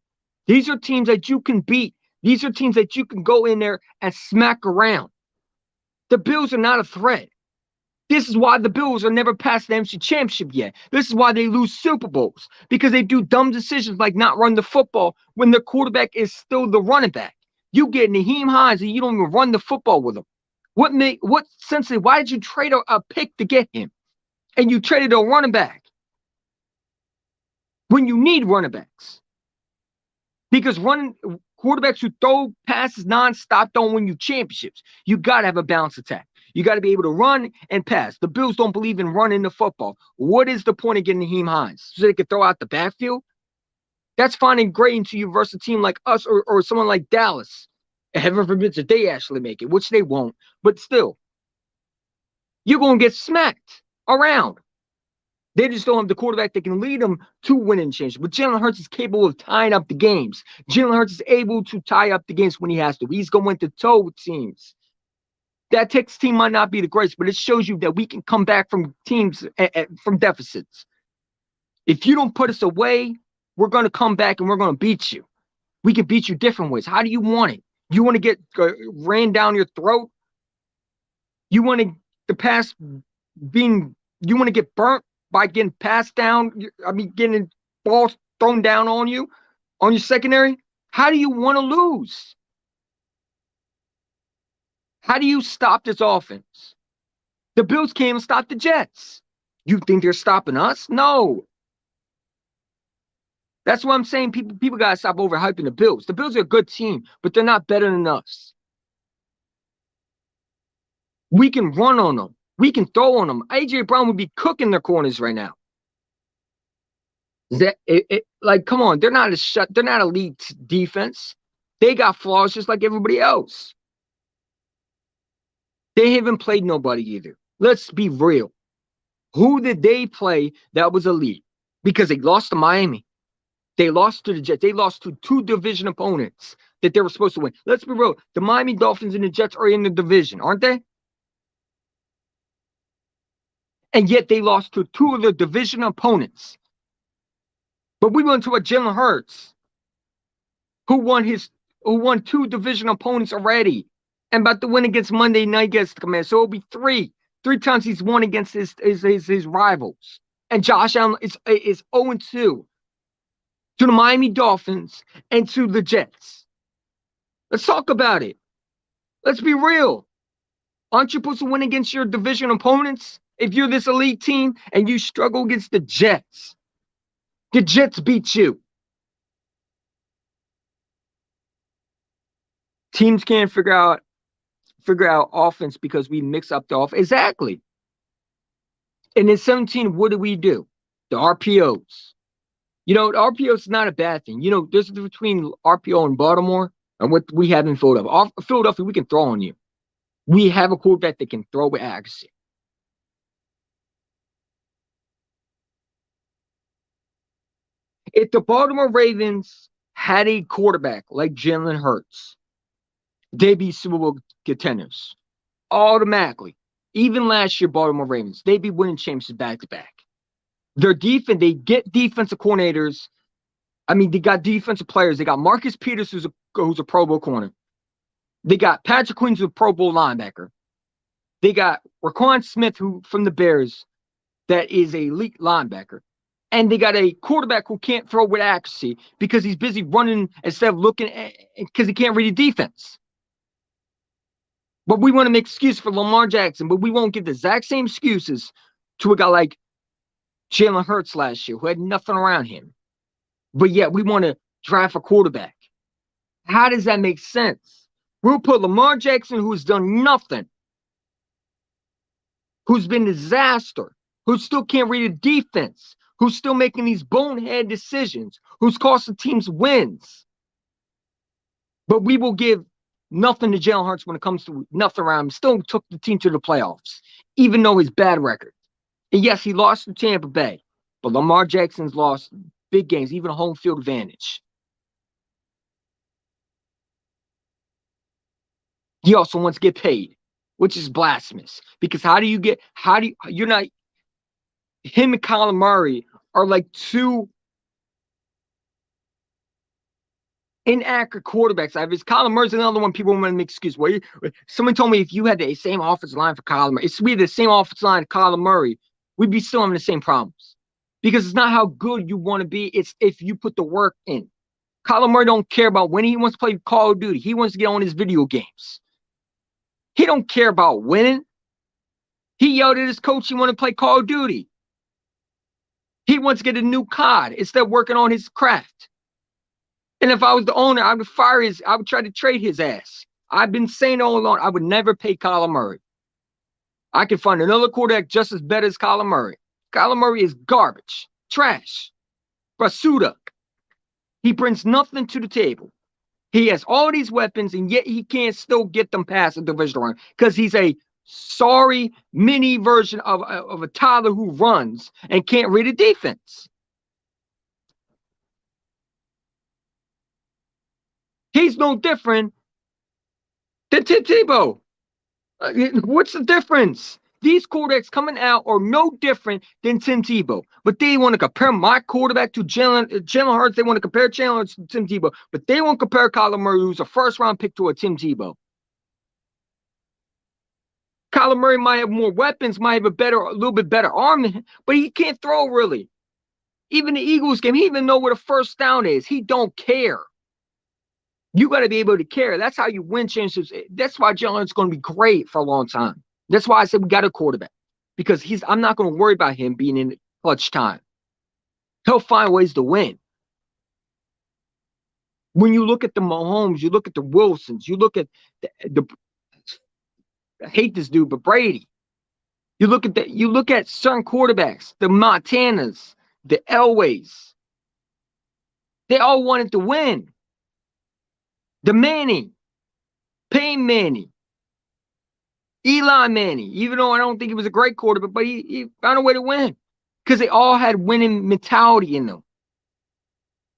[SPEAKER 1] These are teams that you can beat. These are teams that you can go in there and smack around. The Bills are not a threat. This is why the Bills are never past the NFC Championship yet. This is why they lose Super Bowls. Because they do dumb decisions like not run the football when their quarterback is still the running back. You get Naheem Hines and you don't even run the football with him. What sense? Why did you trade a pick to get him? And you traded a running back when you need running backs. Because running quarterbacks who throw passes nonstop don't win you championships. You got to have a balanced attack. You got to be able to run and pass. The Bills don't believe in running the football. What is the point of getting Naheem Hines? So they can throw out the backfield? That's fine and great until you verse a team like us or someone like Dallas. And heaven forbid that they actually make it, which they won't. But still, you're going to get smacked around. They just don't have the quarterback that can lead them to winning change. But Jalen Hurts is capable of tying up the games. Jalen Hurts is able to tie up the games when he has to. He's going to toe with teams. That Texas team might not be the greatest, but it shows you that we can come back from teams from deficits. If you don't put us away, we're going to come back and we're going to beat you. We can beat you different ways. How do you want it? You want to get ran down your throat? You want to the pass being, you want to get burnt by getting passed down? I mean, getting balls thrown down on you, on your secondary? How do you want to lose? How do you stop this offense? The Bills came and stopped the Jets. You think they're stopping us? No. That's why I'm saying people gotta stop overhyping the Bills. The Bills are a good team, but they're not better than us. We can run on them. We can throw on them. AJ Brown would be cooking their corners right now. Like, come on, they're not they're not elite defense. They got flaws just like everybody else. They haven't played nobody either. Let's be real. Who did they play that was elite? Because they lost to Miami. They lost to the Jets. They lost to two division opponents that they were supposed to win. Let's be real. The Miami Dolphins and the Jets are in the division, aren't they? And yet they lost to two of the division opponents. But we went to a Jalen Hurts, who won two division opponents already, and about to win against Monday night against the Commanders. So it'll be three times he's won against his rivals. And Josh Allen is 0-2 to the Miami Dolphins and to the Jets. Let's talk about it. Let's be real. Aren't you supposed to win against your division opponents if you're this elite team and you struggle against the Jets? The Jets beat you. Teams can't figure out offense because we mix up the offense. Exactly. And in 17, what do we do? The RPOs. You know, the RPO is not a bad thing. You know, there's a difference between RPO in Baltimore and what we have in Philadelphia. Philadelphia, we can throw on you. We have a quarterback that can throw with accuracy. If the Baltimore Ravens had a quarterback like Jalen Hurts, they'd be Super Bowl contenders automatically. Even last year, Baltimore Ravens, they'd be winning championships back to back. Their defense, they get defensive coordinators. I mean, they got defensive players. They got Marcus Peters, who's a Pro Bowl corner. They got Patrick Queen, who's a Pro Bowl linebacker. They got Raquan Smith, who from the Bears, that is a elite linebacker. And they got a quarterback who can't throw with accuracy because he's busy running instead of looking because he can't read the defense. But we want to make excuses for Lamar Jackson, but we won't give the exact same excuses to a guy like Jalen Hurts last year, who had nothing around him. But yet we want to draft a quarterback. How does that make sense? We'll put Lamar Jackson, who's done nothing, who's been a disaster, who still can't read a defense, who's still making these bonehead decisions, who's costing teams wins. But we will give nothing to Jalen Hurts when it comes to nothing around him. Still took the team to the playoffs, even though his bad record. And yes, he lost to Tampa Bay, but Lamar Jackson's lost big games, even a home field advantage. He also wants to get paid, which is blasphemous. Because you're not, him and Kyler Murray are like two inaccurate quarterbacks. Kyler Murray's another one people want to make excuses. Well, someone told me if you had the same offensive line for Kyler Murray, if we had the same offensive line for Kyler Murray, we'd be still having the same problems. Because it's not how good you want to be, it's if you put the work in. Kyler Murray don't care about winning. He wants to play Call of Duty. He wants to get on his video games. He don't care about winning. He yelled at his coach he wanted to play Call of Duty. He wants to get a new COD instead of working on his craft. And if I was the owner, I would try to trade his ass. I've been saying all along, I would never pay Kyler Murray. I could find another quarterback just as better as Kyler Murray. Kyler Murray is garbage, trash, basura. He brings nothing to the table. He has all these weapons, and yet he can't still get them past the division round because he's a sorry mini version of a toddler who runs and can't read a defense. He's no different than Tim Tebow. What's the difference? These quarterbacks coming out are no different than Tim Tebow. But they want to compare my quarterback to Jalen Hurts. They want to compare Jalen Hurts to Tim Tebow. But they won't compare Kyler Murray, who's a first-round pick, to a Tim Tebow. Kyler Murray might have more weapons, might have a little bit better arm than him, but he can't throw really. Even the Eagles game, he even know what a first down is. He don't care. You got to be able to care. That's how you win championships. That's why Jalen Hurts is going to be great for a long time. That's why I said we got a quarterback, because I'm not going to worry about him being in clutch time. He'll find ways to win. When you look at the Mahomes, you look at the Wilsons, you look at the I hate this dude, but Brady. You look at certain quarterbacks, the Montanas, the Elways. They all wanted to win. The Manning, Peyton Manning, Eli Manning, even though I don't think he was a great quarterback, but he found a way to win because they all had winning mentality in them.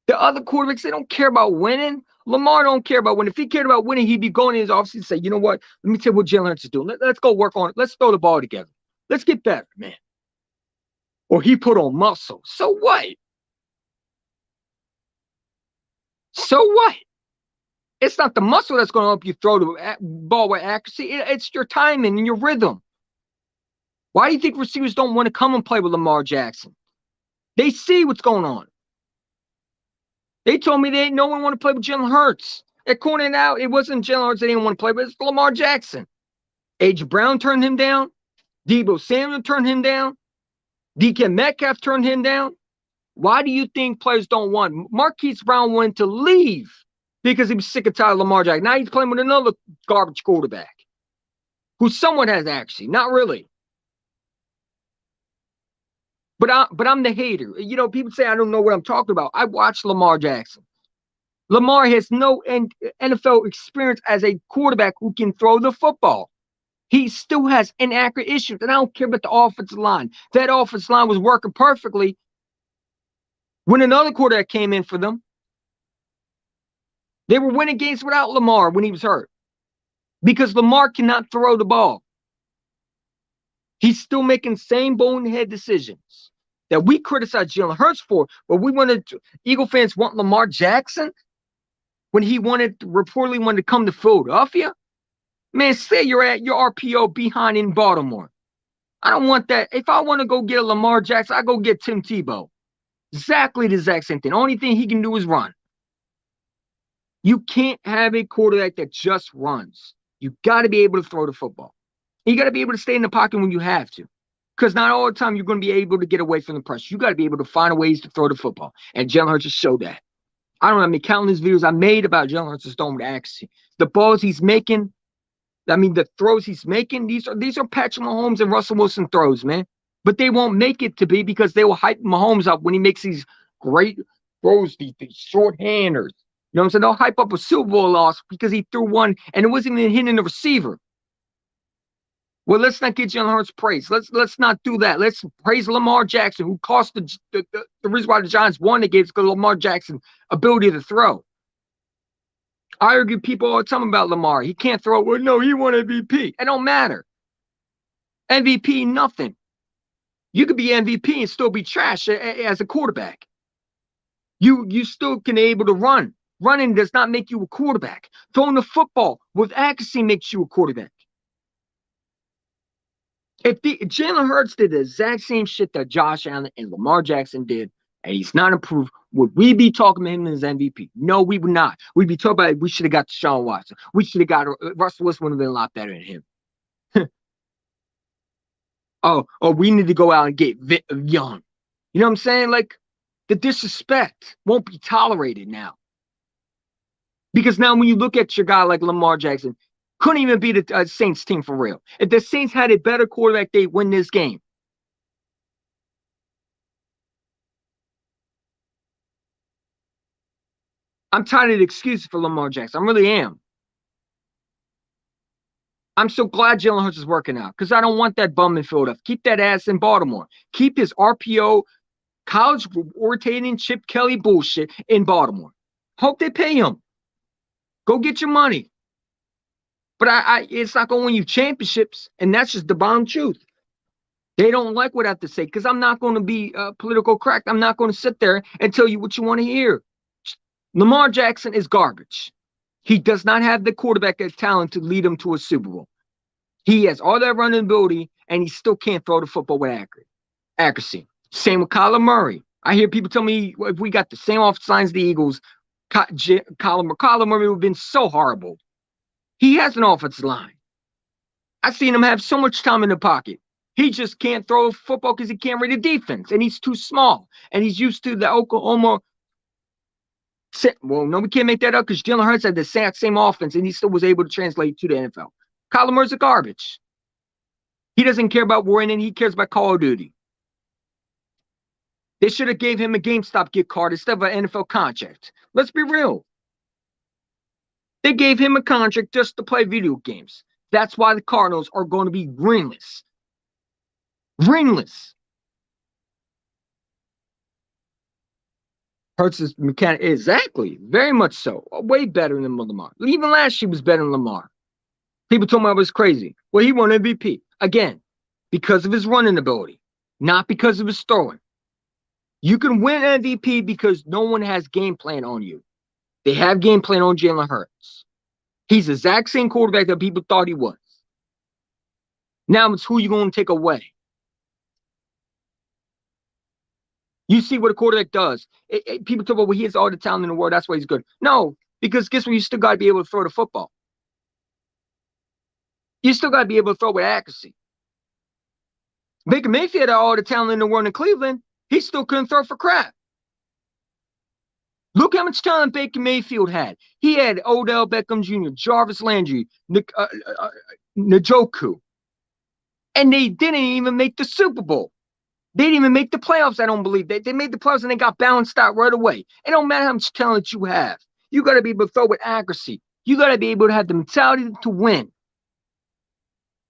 [SPEAKER 1] The other quarterbacks, they don't care about winning. Lamar don't care about winning. If he cared about winning, he'd be going in his office and say, you know what? Let me tell you what Jalen Hurts is doing. Let's go work on it. Let's throw the ball together. Let's get better, man. Or he put on muscle. So what? So what? It's not the muscle that's going to help you throw the ball with accuracy. It's your timing and your rhythm. Why do you think receivers don't want to come and play with Lamar Jackson? They see what's going on. They told me no one want to play with Jalen Hurts. At corner out, it wasn't Jalen Hurts they didn't want to play with. It's Lamar Jackson. A.J. Brown turned him down. Deebo Samuel turned him down. DK Metcalf turned him down. Why do you think players don't want? Marquise Brown wanted to leave because he was sick and tired of Lamar Jackson. Now he's playing with another garbage quarterback who somewhat has actually, not really. But I'm the hater. You know, people say I don't know what I'm talking about. I watched Lamar Jackson. Lamar has no NFL experience as a quarterback who can throw the football. He still has inaccurate issues. And I don't care about the offensive line. That offensive line was working perfectly when another quarterback came in for them. They were winning games without Lamar when he was hurt because Lamar cannot throw the ball. He's still making same bonehead decisions that we criticize Jalen Hurts for, but Eagle fans want Lamar Jackson when he reportedly wanted to come to Philadelphia. Man, say you're at your RPO behind in Baltimore. I don't want that. If I want to go get a Lamar Jackson, I go get Tim Tebow. Exactly the exact same thing. The only thing he can do is run. You can't have a quarterback that just runs. You got to be able to throw the football. You got to be able to stay in the pocket when you have to. Because not all the time you're going to be able to get away from the pressure. You got to be able to find ways to throw the football. And Jalen Hurts just showed that. I don't know how many countless videos I made about Jalen Hurts' throwing with accuracy. The balls he's making, the throws he's making, these are Patrick Mahomes and Russell Wilson throws, man. But they won't make it to be because they will hype Mahomes up when he makes these great throws, these short-handers. You know what I'm saying? They'll hype up a Super Bowl loss because he threw one and it wasn't even hitting the receiver. Well, let's not get Jalen Hurts praise. Let's not do that. Let's praise Lamar Jackson, who cost the reason why the Giants won the game is because Lamar Jackson's ability to throw. I argue people all the time about Lamar. He can't throw. Well, no, he won MVP. It don't matter. MVP, nothing. You could be MVP and still be trash as a quarterback. You still can be able to run. Running does not make you a quarterback. Throwing the football with accuracy makes you a quarterback. If Jalen Hurts did the exact same shit that Josh Allen and Lamar Jackson did, and he's not improved, would we be talking about him as MVP? No, we would not. We'd be talking about we should have got Deshaun Watson. We should have got Russell Wilson would have been a lot better than him. Oh, we need to go out and get Young. You know what I'm saying? Like, the disrespect won't be tolerated now. Because now when you look at your guy like Lamar Jackson, couldn't even beat the Saints team for real. If the Saints had a better quarterback, they'd win this game. I'm tired of the excuses for Lamar Jackson. I really am. I'm so glad Jalen Hurts is working out because I don't want that bum in Philadelphia. Keep that ass in Baltimore. Keep his RPO, college rotating Chip Kelly bullshit in Baltimore. Hope they pay him. Go get your money. But it's not going to win you championships, and that's just the bottom truth. They don't like what I have to say because I'm not going to be political correct. I'm not going to sit there and tell you what you want to hear. Lamar Jackson is garbage. He does not have the quarterback talent to lead him to a Super Bowl. He has all that running ability, and he still can't throw the football with accuracy. Same with Kyler Murray. I hear people tell me if we got the same offensive line as the Eagles, Kyler Murray would have been so horrible. He has an offensive line. I've seen him have so much time in the pocket. He just can't throw football because he can't read the defense, and he's too small. And he's used to the Oklahoma. Well, no, we can't make that up because Jalen Hurts had the same offense, and he still was able to translate to the NFL. Kyler Murray's a garbage. He doesn't care about winning. He cares about Call of Duty. They should have gave him a GameStop gift card instead of an NFL contract. Let's be real. They gave him a contract just to play video games. That's why the Cardinals are going to be ringless. Ringless. Hurts is mechanic. Exactly. Very much so. Way better than Lamar. Even last year was better than Lamar. People told me I was crazy. Well, he won MVP. Again, because of his running ability, not because of his throwing. You can win MVP because no one has game plan on you. They have game plan on Jalen Hurts. He's the exact same quarterback that people thought he was. Now it's who you're going to take away. You see what a quarterback does. People talk about, well, he has all the talent in the world. That's why he's good. No, because guess what? You still got to be able to throw the football. You still got to be able to throw with accuracy. Baker Mayfield had all the talent in the world in Cleveland. He still couldn't throw for crap. Look how much talent Baker Mayfield had. He had Odell Beckham Jr., Jarvis Landry, Njoku. And they didn't even make the Super Bowl. They didn't even make the playoffs, I don't believe. They made the playoffs and they got balanced out right away. It don't matter how much talent you have. You got to be able to throw with accuracy. You got to be able to have the mentality to win.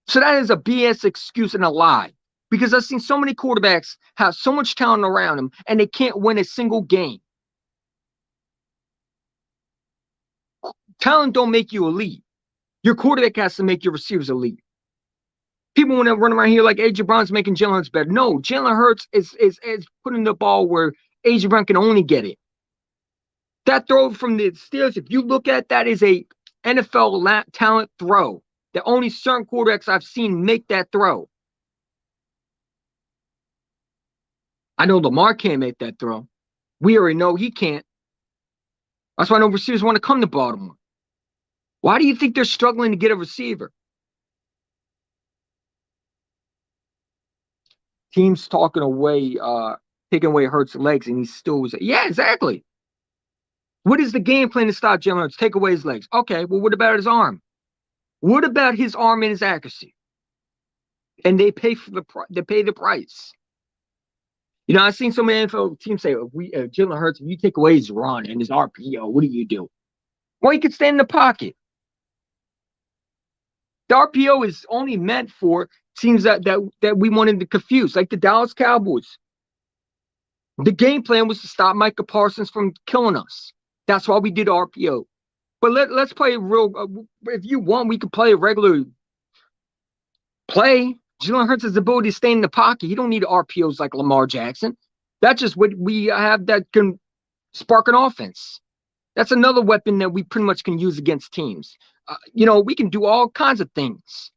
[SPEAKER 1] So that is a BS excuse and a lie. Because I've seen so many quarterbacks have so much talent around them and they can't win a single game. Talent don't make you elite. Your quarterback has to make your receivers elite. People want to run around here like A.J. Brown's making Jalen Hurts better. No, Jalen Hurts is putting the ball where A.J. Brown can only get it. That throw from the Steelers, if you look at that, is a NFL talent throw. The only certain quarterbacks I've seen make that throw. I know Lamar can't make that throw. We already know he can't. That's why no receivers want to come to Baltimore. Why do you think they're struggling to get a receiver? Teams taking away Hurts' legs, and he still was. Yeah, exactly. What is the game plan to stop Jalen Hurts? Take away his legs. Okay, well, what about his arm? What about his arm and his accuracy? And they pay the price. You know, I've seen so many NFL teams say, Jalen Hurts, if you take away his run and his RPO, what do you do? Well, he could stand in the pocket. The RPO is only meant for teams that we wanted to confuse, like the Dallas Cowboys. The game plan was to stop Micah Parsons from killing us. That's why we did RPO. But let's play real. If you want, we could play a regular play. Jalen Hurts has the ability to stay in the pocket. He don't need RPOs like Lamar Jackson. That's just what we have that can spark an offense. That's another weapon that we pretty much can use against teams. We can do all kinds of things.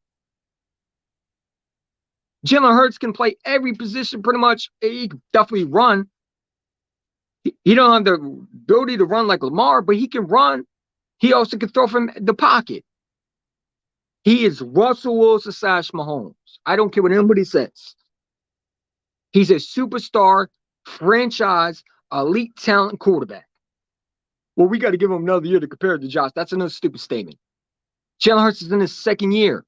[SPEAKER 1] Jalen Hurts can play every position pretty much. He can definitely run. He don't have the ability to run like Lamar, but he can run. He also can throw from the pocket. He is Russell Wilson / Mahomes. I don't care what anybody says. He's a superstar, franchise, elite talent quarterback. Well, we got to give him another year to compare it to Josh. That's another stupid statement. Jalen Hurts is in his second year.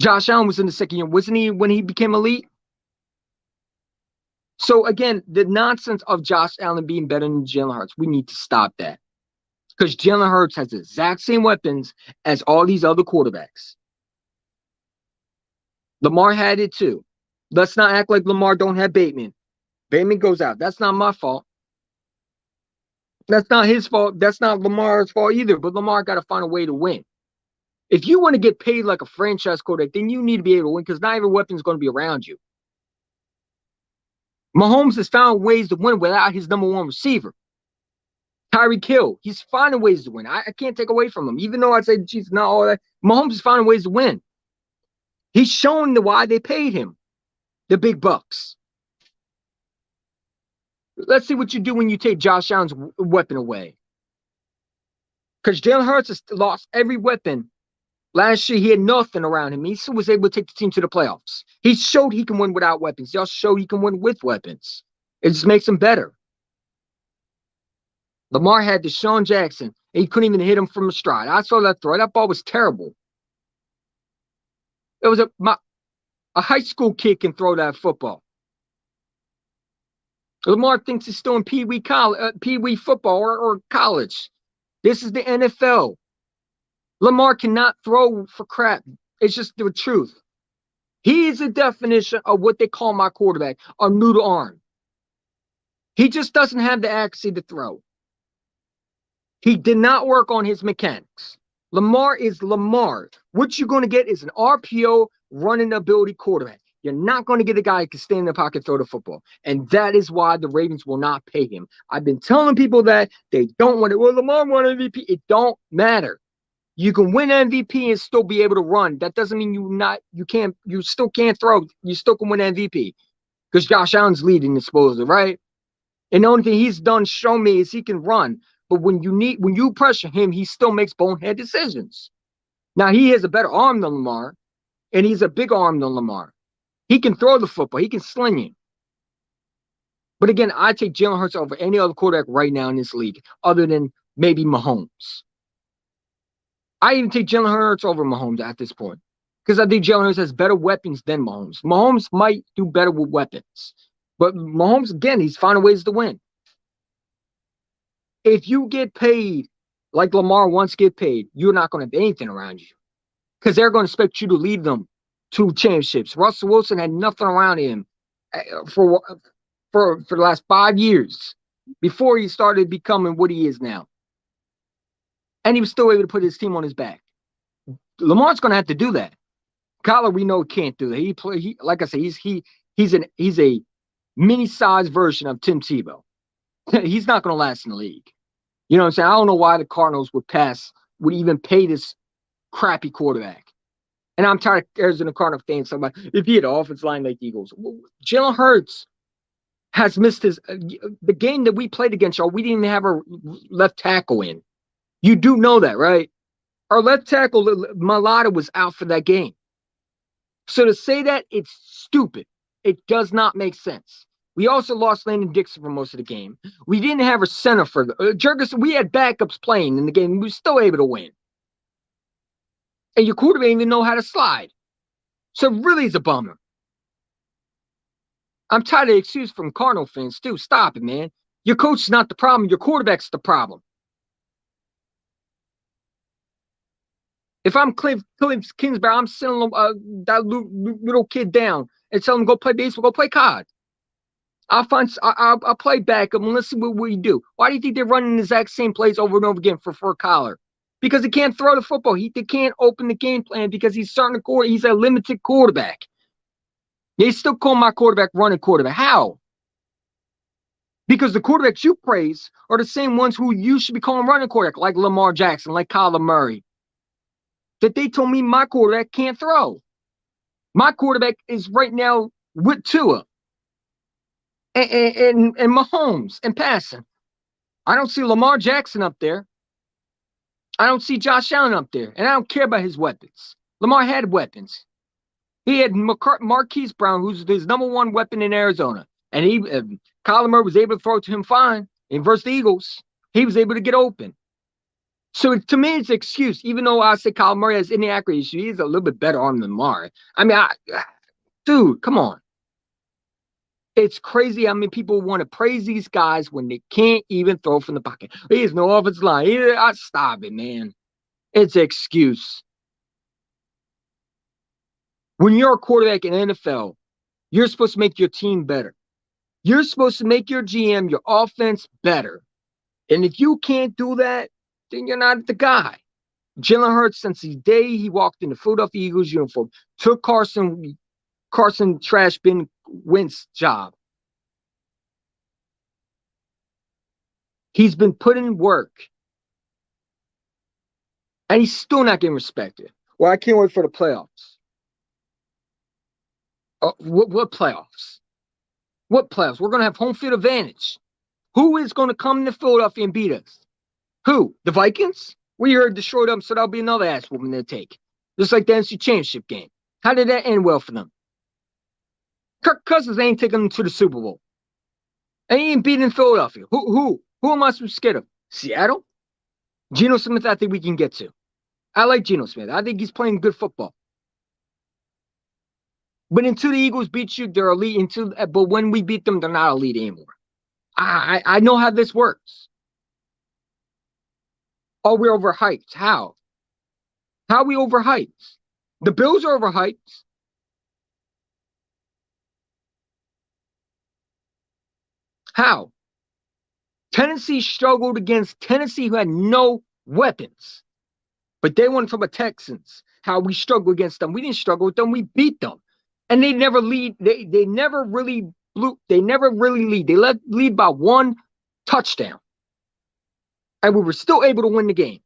[SPEAKER 1] Josh Allen was in the second year. Wasn't he when he became elite? So, again, the nonsense of Josh Allen being better than Jalen Hurts, we need to stop that. Because Jalen Hurts has the exact same weapons as all these other quarterbacks. Lamar had it too. Let's not act like Lamar don't have Bateman. Bateman goes out. That's not my fault. That's not his fault. That's not Lamar's fault either. But Lamar got to find a way to win. If you want to get paid like a franchise quarterback, then you need to be able to win because not every weapon is going to be around you. Mahomes has found ways to win without his number one receiver. Tyreek Hill, he's finding ways to win. I can't take away from him. Even though I say, geez, not all that. Mahomes is finding ways to win. He's showing why they paid him the big bucks. Let's see what you do when you take Josh Allen's weapon away. Because Jalen Hurts has lost every weapon. Last year, he had nothing around him. He still was able to take the team to the playoffs. He showed he can win without weapons. He also showed he can win with weapons. It just makes him better. Lamar had Deshaun Jackson. And he couldn't even hit him from a stride. I saw that throw. That ball was terrible. It was a high school kid can throw that football. Lamar thinks he's still in Pee Wee football or college. This is the NFL. Lamar cannot throw for crap. It's just the truth. He is the definition of what they call my quarterback, a noodle arm. He just doesn't have the accuracy to throw. He did not work on his mechanics. Lamar is Lamar. What you're going to get is an RPO running ability quarterback. You're not going to get a guy who can stay in the pocket, throw the football. And that is why the Ravens will not pay him. I've been telling people that they don't want it. Well, Lamar won MVP. It don't matter. You can win MVP and still be able to run. That doesn't mean you still can't throw. You still can win MVP. Because Josh Allen's leading supposedly, right? And the only thing he's done show me is he can run. But when you pressure him, he still makes bonehead decisions. Now, he has a better arm than Lamar, and he's a bigger arm than Lamar. He can throw the football. He can sling it. But again, I take Jalen Hurts over any other quarterback right now in this league, other than maybe Mahomes. I even take Jalen Hurts over Mahomes at this point, because I think Jalen Hurts has better weapons than Mahomes. Mahomes might do better with weapons. But Mahomes, again, he's finding ways to win. If you get paid like Lamar once get paid, you're not going to have anything around you, because they're going to expect you to lead them to championships. Russell Wilson had nothing around him for the last 5 years before he started becoming what he is now. And he was still able to put his team on his back. Lamar's going to have to do that. Kyler, we know, can't do that. Like I said, he's a mini-sized version of Tim Tebow. He's not going to last in the league. You know what I'm saying? I don't know why the Cardinals would even pay this crappy quarterback. And I'm tired of Arizona Cardinal fans talking about if he had an offensive line like the Eagles. Jalen Hurts has missed the game that we played against y'all. We didn't even have our left tackle in. You do know that, right? Our left tackle, Malata, was out for that game. So to say that, it's stupid. It does not make sense. We also lost Landon Dixon for most of the game. We didn't have a center for Jurgensen. We had backups playing in the game. We were still able to win. And your quarterback didn't even know how to slide. So really, it's a bummer. I'm tired of the excuse from Cardinal fans, too. Stop it, man. Your coach is not the problem. Your quarterback's the problem. If I'm Cliff Kingsbury, I'm sending that little kid down and telling him go play baseball, go play COD. I'll play backup and let's see what we do. Why do you think they're running the exact same plays over and over again for Kyler? Because he can't throw the football. They can't open the game plan because he's a limited quarterback. They still call my quarterback running quarterback. How? Because the quarterbacks you praise are the same ones who you should be calling running quarterback, like Lamar Jackson, like Kyler Murray. That they told me my quarterback can't throw. My quarterback is right now with Tua and Mahomes and passing. I don't see Lamar Jackson up there. I don't see Josh Allen up there. And I don't care about his weapons. Lamar had weapons. He had Marquise Brown, who's his number one weapon in Arizona. And Kyler Murray was able to throw it to him fine. And versus the Eagles, he was able to get open. So to me, it's an excuse. Even though I say Kyler Murray has inaccuracy issue, he's a little bit better arm than Lamar. I mean, dude, come on. It's crazy how many people want to praise these guys when they can't even throw from the pocket. He has no offensive line. Stop it, man. It's an excuse. When you're a quarterback in the NFL, you're supposed to make your team better. You're supposed to make your GM, your offense better. And if you can't do that, then you're not the guy. Jalen Hurts, since the day he walked in the Philadelphia Eagles uniform, took Carson Trash Bin Wentz's job. He's been putting in work, and he's still not getting respected. Well, I can't wait for the playoffs. What playoffs? What playoffs? We're going to have home field advantage. Who is going to come to Philadelphia and beat us? Who? The Vikings? We heard destroyed them, so that'll be another ass whooping they'll take. Just like the NFC Championship game. How did that end well for them? Kirk Cousins ain't taking them to the Super Bowl. And he ain't beating Philadelphia. Who am I so scared of? Seattle? Geno Smith, I think we can get to. I like Geno Smith. I think he's playing good football. But until the Eagles beat you, they're elite. But when we beat them, they're not elite anymore. I know how this works. Oh, we're overhyped. How? How are we overhyped? The Bills are overhyped. How? Tennessee struggled against Tennessee, who had no weapons. But they want to talk about Texans, how we struggle against them. We didn't struggle with them. We beat them. And they never lead. They never really blew. They never really lead. They lead by one touchdown. And we were still able to win the game.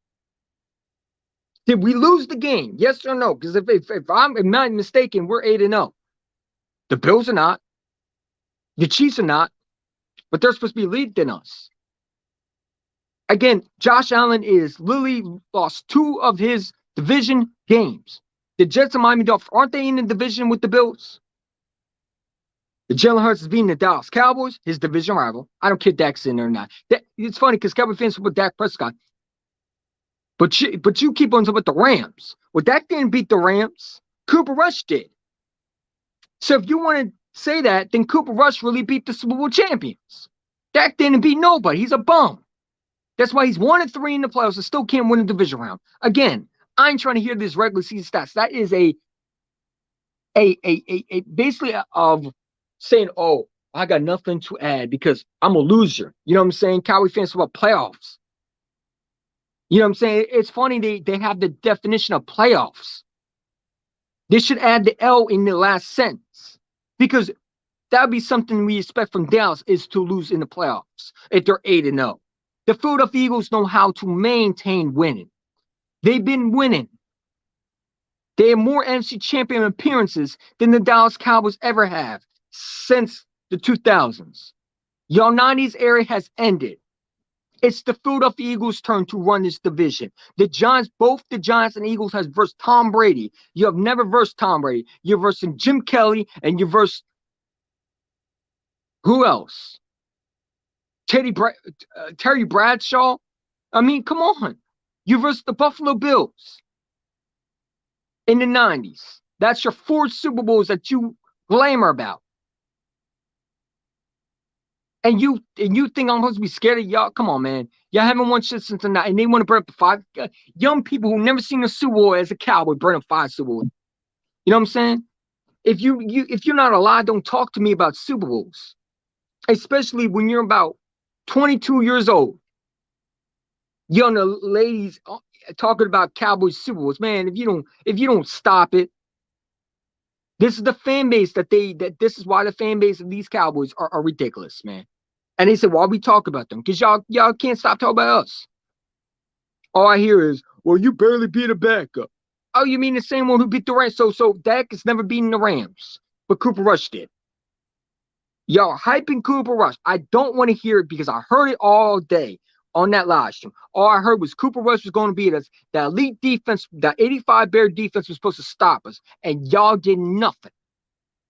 [SPEAKER 1] Did we lose the game? Yes or no? Because if I'm not mistaken, we're 8-0. The Bills are not. The Chiefs are not. But they're supposed to be leading than us. Again, Josh Allen is literally lost 2 of his division games. The Jets and Miami Dolphins, aren't they in the division with the Bills? The Jalen Hurts is beating the Dallas Cowboys, his division rival. I don't care if Dak's in there or not. It's funny because Cowboy fans put Dak Prescott. But you keep on talking about the Rams. Well, Dak didn't beat the Rams. Cooper Rush did. So if you want to say that, then Cooper Rush really beat the Super Bowl champions. Dak didn't beat nobody. He's a bum. That's why he's 1-3 in the playoffs and still can't win a division round. Again, I ain't trying to hear this regular season stats. That is a basically of saying, oh, I got nothing to add because I'm a loser. You know what I'm saying? Cowboy fans talk about playoffs. You know what I'm saying? It's funny they have the definition of playoffs. They should add the L in the last sentence because that would be something we expect from Dallas is to lose in the playoffs if they're 8-0. The Philadelphia Eagles know how to maintain winning. They've been winning. They have more NFC champion appearances than the Dallas Cowboys ever have since the 2000s. Your 90s era has ended. It's the Philadelphia Eagles' turn to run this division. The Giants, both the Giants and Eagles has versed Tom Brady. You have never versed Tom Brady. You're versing Jim Kelly and you versed who else? Terry Bradshaw. I mean, come on. You versed the Buffalo Bills in the 90s. That's your 4 Super Bowls that you glamor about. And you think I'm supposed to be scared of y'all? Come on, man. Y'all haven't won shit since the night, and they want to burn up 5 young people who never seen a Super Bowl as a Cowboy burn up 5 Super Bowls. You know what I'm saying? If you're not alive, don't talk to me about Super Bowls, especially when you're about 22 years old. Young ladies talking about Cowboys Super Bowls, man. If you don't stop it, this is the fan base that this is why the fan base of these Cowboys are ridiculous, man. And they said, why we talk about them? Because y'all can't stop talking about us. All I hear is, well, you barely beat a backup. Oh, you mean the same one who beat the Rams? So Dak has never beaten the Rams, but Cooper Rush did. Y'all hyping Cooper Rush. I don't want to hear it because I heard it all day on that live stream. All I heard was Cooper Rush was going to beat us. That elite defense, that 85 Bear defense was supposed to stop us, and y'all did nothing.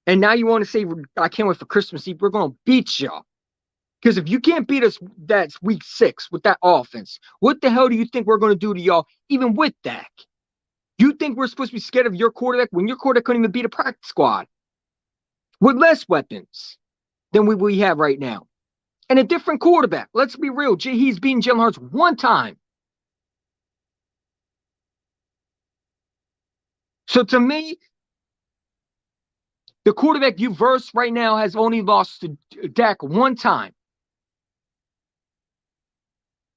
[SPEAKER 1] And now you want to say, I can't wait for Christmas Eve. We're going to beat y'all. Because if you can't beat us, that's week 6 with that offense. What the hell do you think we're going to do to y'all, even with Dak? You think we're supposed to be scared of your quarterback when your quarterback couldn't even beat a practice squad with less weapons than we have right now? And a different quarterback. Let's be real. He's beaten Jalen Hurts 1 time. So to me, the quarterback you versed right now has only lost to Dak 1 time.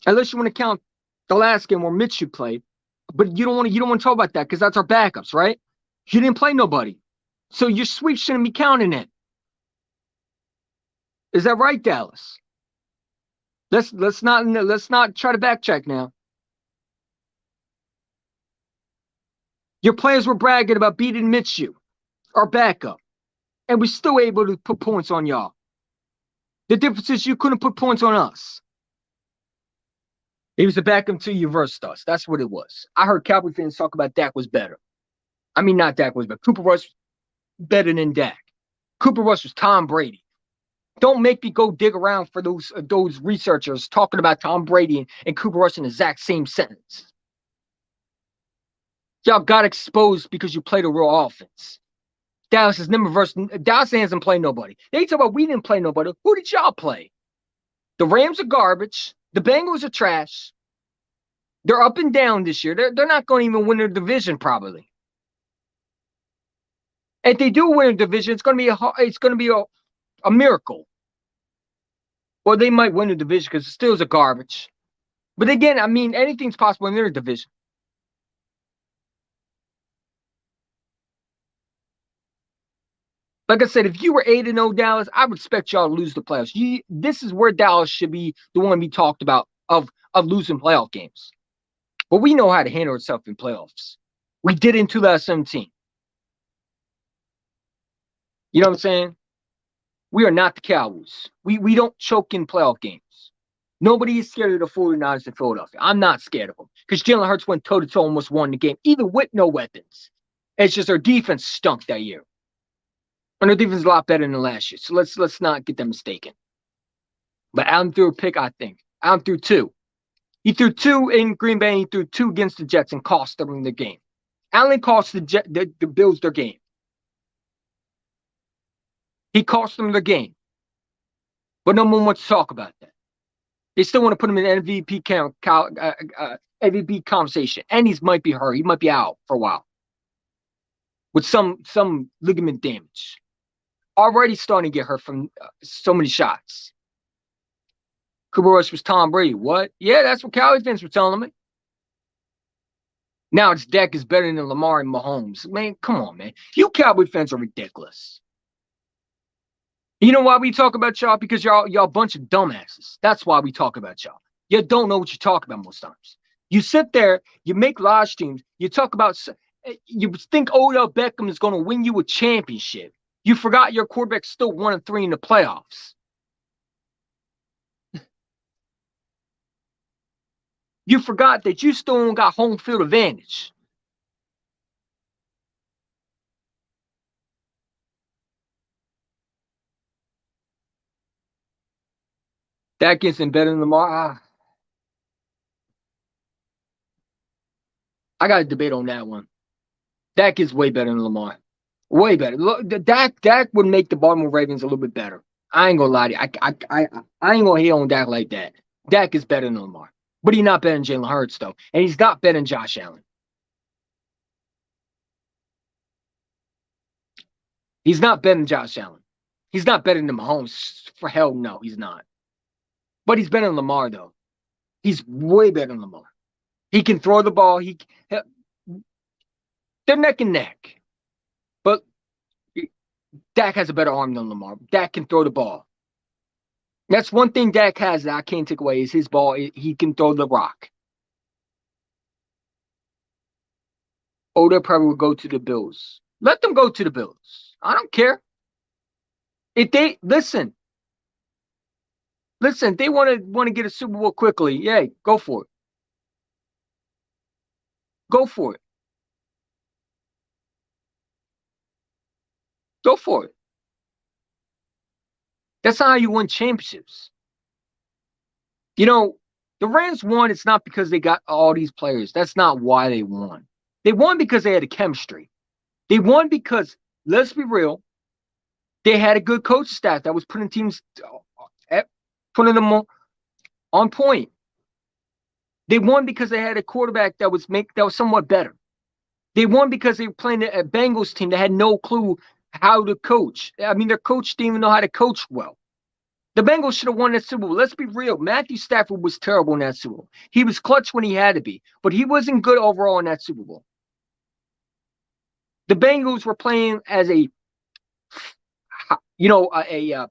[SPEAKER 1] Unless you want to count the last game where Mitchell played. But you don't want to talk about that because that's our backups, right? You didn't play nobody. So your sweep shouldn't be counting it. Is that right, Dallas? Let's not try to backtrack now. Your players were bragging about beating Minshew, our backup, and we're still able to put points on y'all. The difference is you couldn't put points on us. It was the backup until you versed us. That's what it was. I heard Cowboy fans talk about Dak was better. I mean, not Dak was better. Cooper Rush better than Dak. Cooper Rush was Tom Brady. Don't make me go dig around for those researchers talking about Tom Brady and Cooper Rush in the exact same sentence. Y'all got exposed because you played a real offense. Dallas hasn't played nobody. They talk about we didn't play nobody. Who did y'all play? The Rams are garbage. The Bengals are trash. They're up and down this year. They're not going to even win their division probably. If they do win a division, it's going to be a miracle. Well, they might win the division because the Steelers are garbage. But again, I mean, anything's possible in their division. Like I said, if you were 8-0 Dallas, I would expect y'all to lose the playoffs. This is where Dallas should be the one to be talked about of losing playoff games. But we know how to handle ourselves in playoffs. We did in 2017. You know what I'm saying? We are not the Cowboys. We don't choke in playoff games. Nobody is scared of the 49ers in Philadelphia. I'm not scared of them because Jalen Hurts went toe-to-toe and almost won the game, even with no weapons. It's just our defense stunk that year. And our defense is a lot better than last year. So let's not get them mistaken. But Allen threw a pick, I think. Allen threw two. He threw two in Green Bay. He threw two against the Jets and cost them the game. Allen cost the Bills their game. He cost them the game. But no one wants to talk about that. They still want to put him in MVP MVP conversation. And he might be hurt. He might be out for a while with some ligament damage. Already starting to get hurt from so many shots. Cooper Rush was Tom Brady. What? Yeah, that's what Cowboys fans were telling me. Now it's Dak is better than Lamar and Mahomes. Man, come on, man. You Cowboy fans are ridiculous. You know why we talk about y'all? Because y'all a bunch of dumbasses. That's why we talk about y'all. You don't know what you talk about most times. You sit there, you make live streams, you talk about, you think Odell Beckham is going to win you a championship. You forgot your quarterback's still 1-3 in the playoffs. You forgot that you still don't got home field advantage. That gets him better than Lamar. I got a debate on that one. Dak gets way better than Lamar. Way better. Look, Dak would make the Baltimore Ravens a little bit better. I ain't gonna lie to you. I ain't gonna hate on Dak like that. Dak is better than Lamar. But he's not better than Jalen Hurts, though. And he's not better than Josh Allen. He's not better than Josh Allen. He's not better than Mahomes. For hell no, he's not. But he's better than Lamar, though. He's way better than Lamar. He can throw the ball. They're neck and neck. But Dak has a better arm than Lamar. Dak can throw the ball. That's one thing Dak has that I can't take away is his ball. He can throw the rock. Odell probably will go to the Bills. Let them go to the Bills. I don't care. If they listen, they want to get a Super Bowl quickly. Yeah, go for it. Go for it. Go for it. That's not how you win championships. You know, the Rams won. It's not because they got all these players. That's not why they won. They won because they had a chemistry. They won because, let's be real, they had a good coach staff that was putting teams, putting them on point. They won because they had a quarterback that was somewhat better. They won because they were playing a Bengals team that had no clue how to coach. I mean, their coach didn't even know how to coach well. The Bengals should have won that Super Bowl. Let's be real. Matthew Stafford was terrible in that Super Bowl. He was clutch when he had to be, but he wasn't good overall in that Super Bowl. The Bengals were playing as a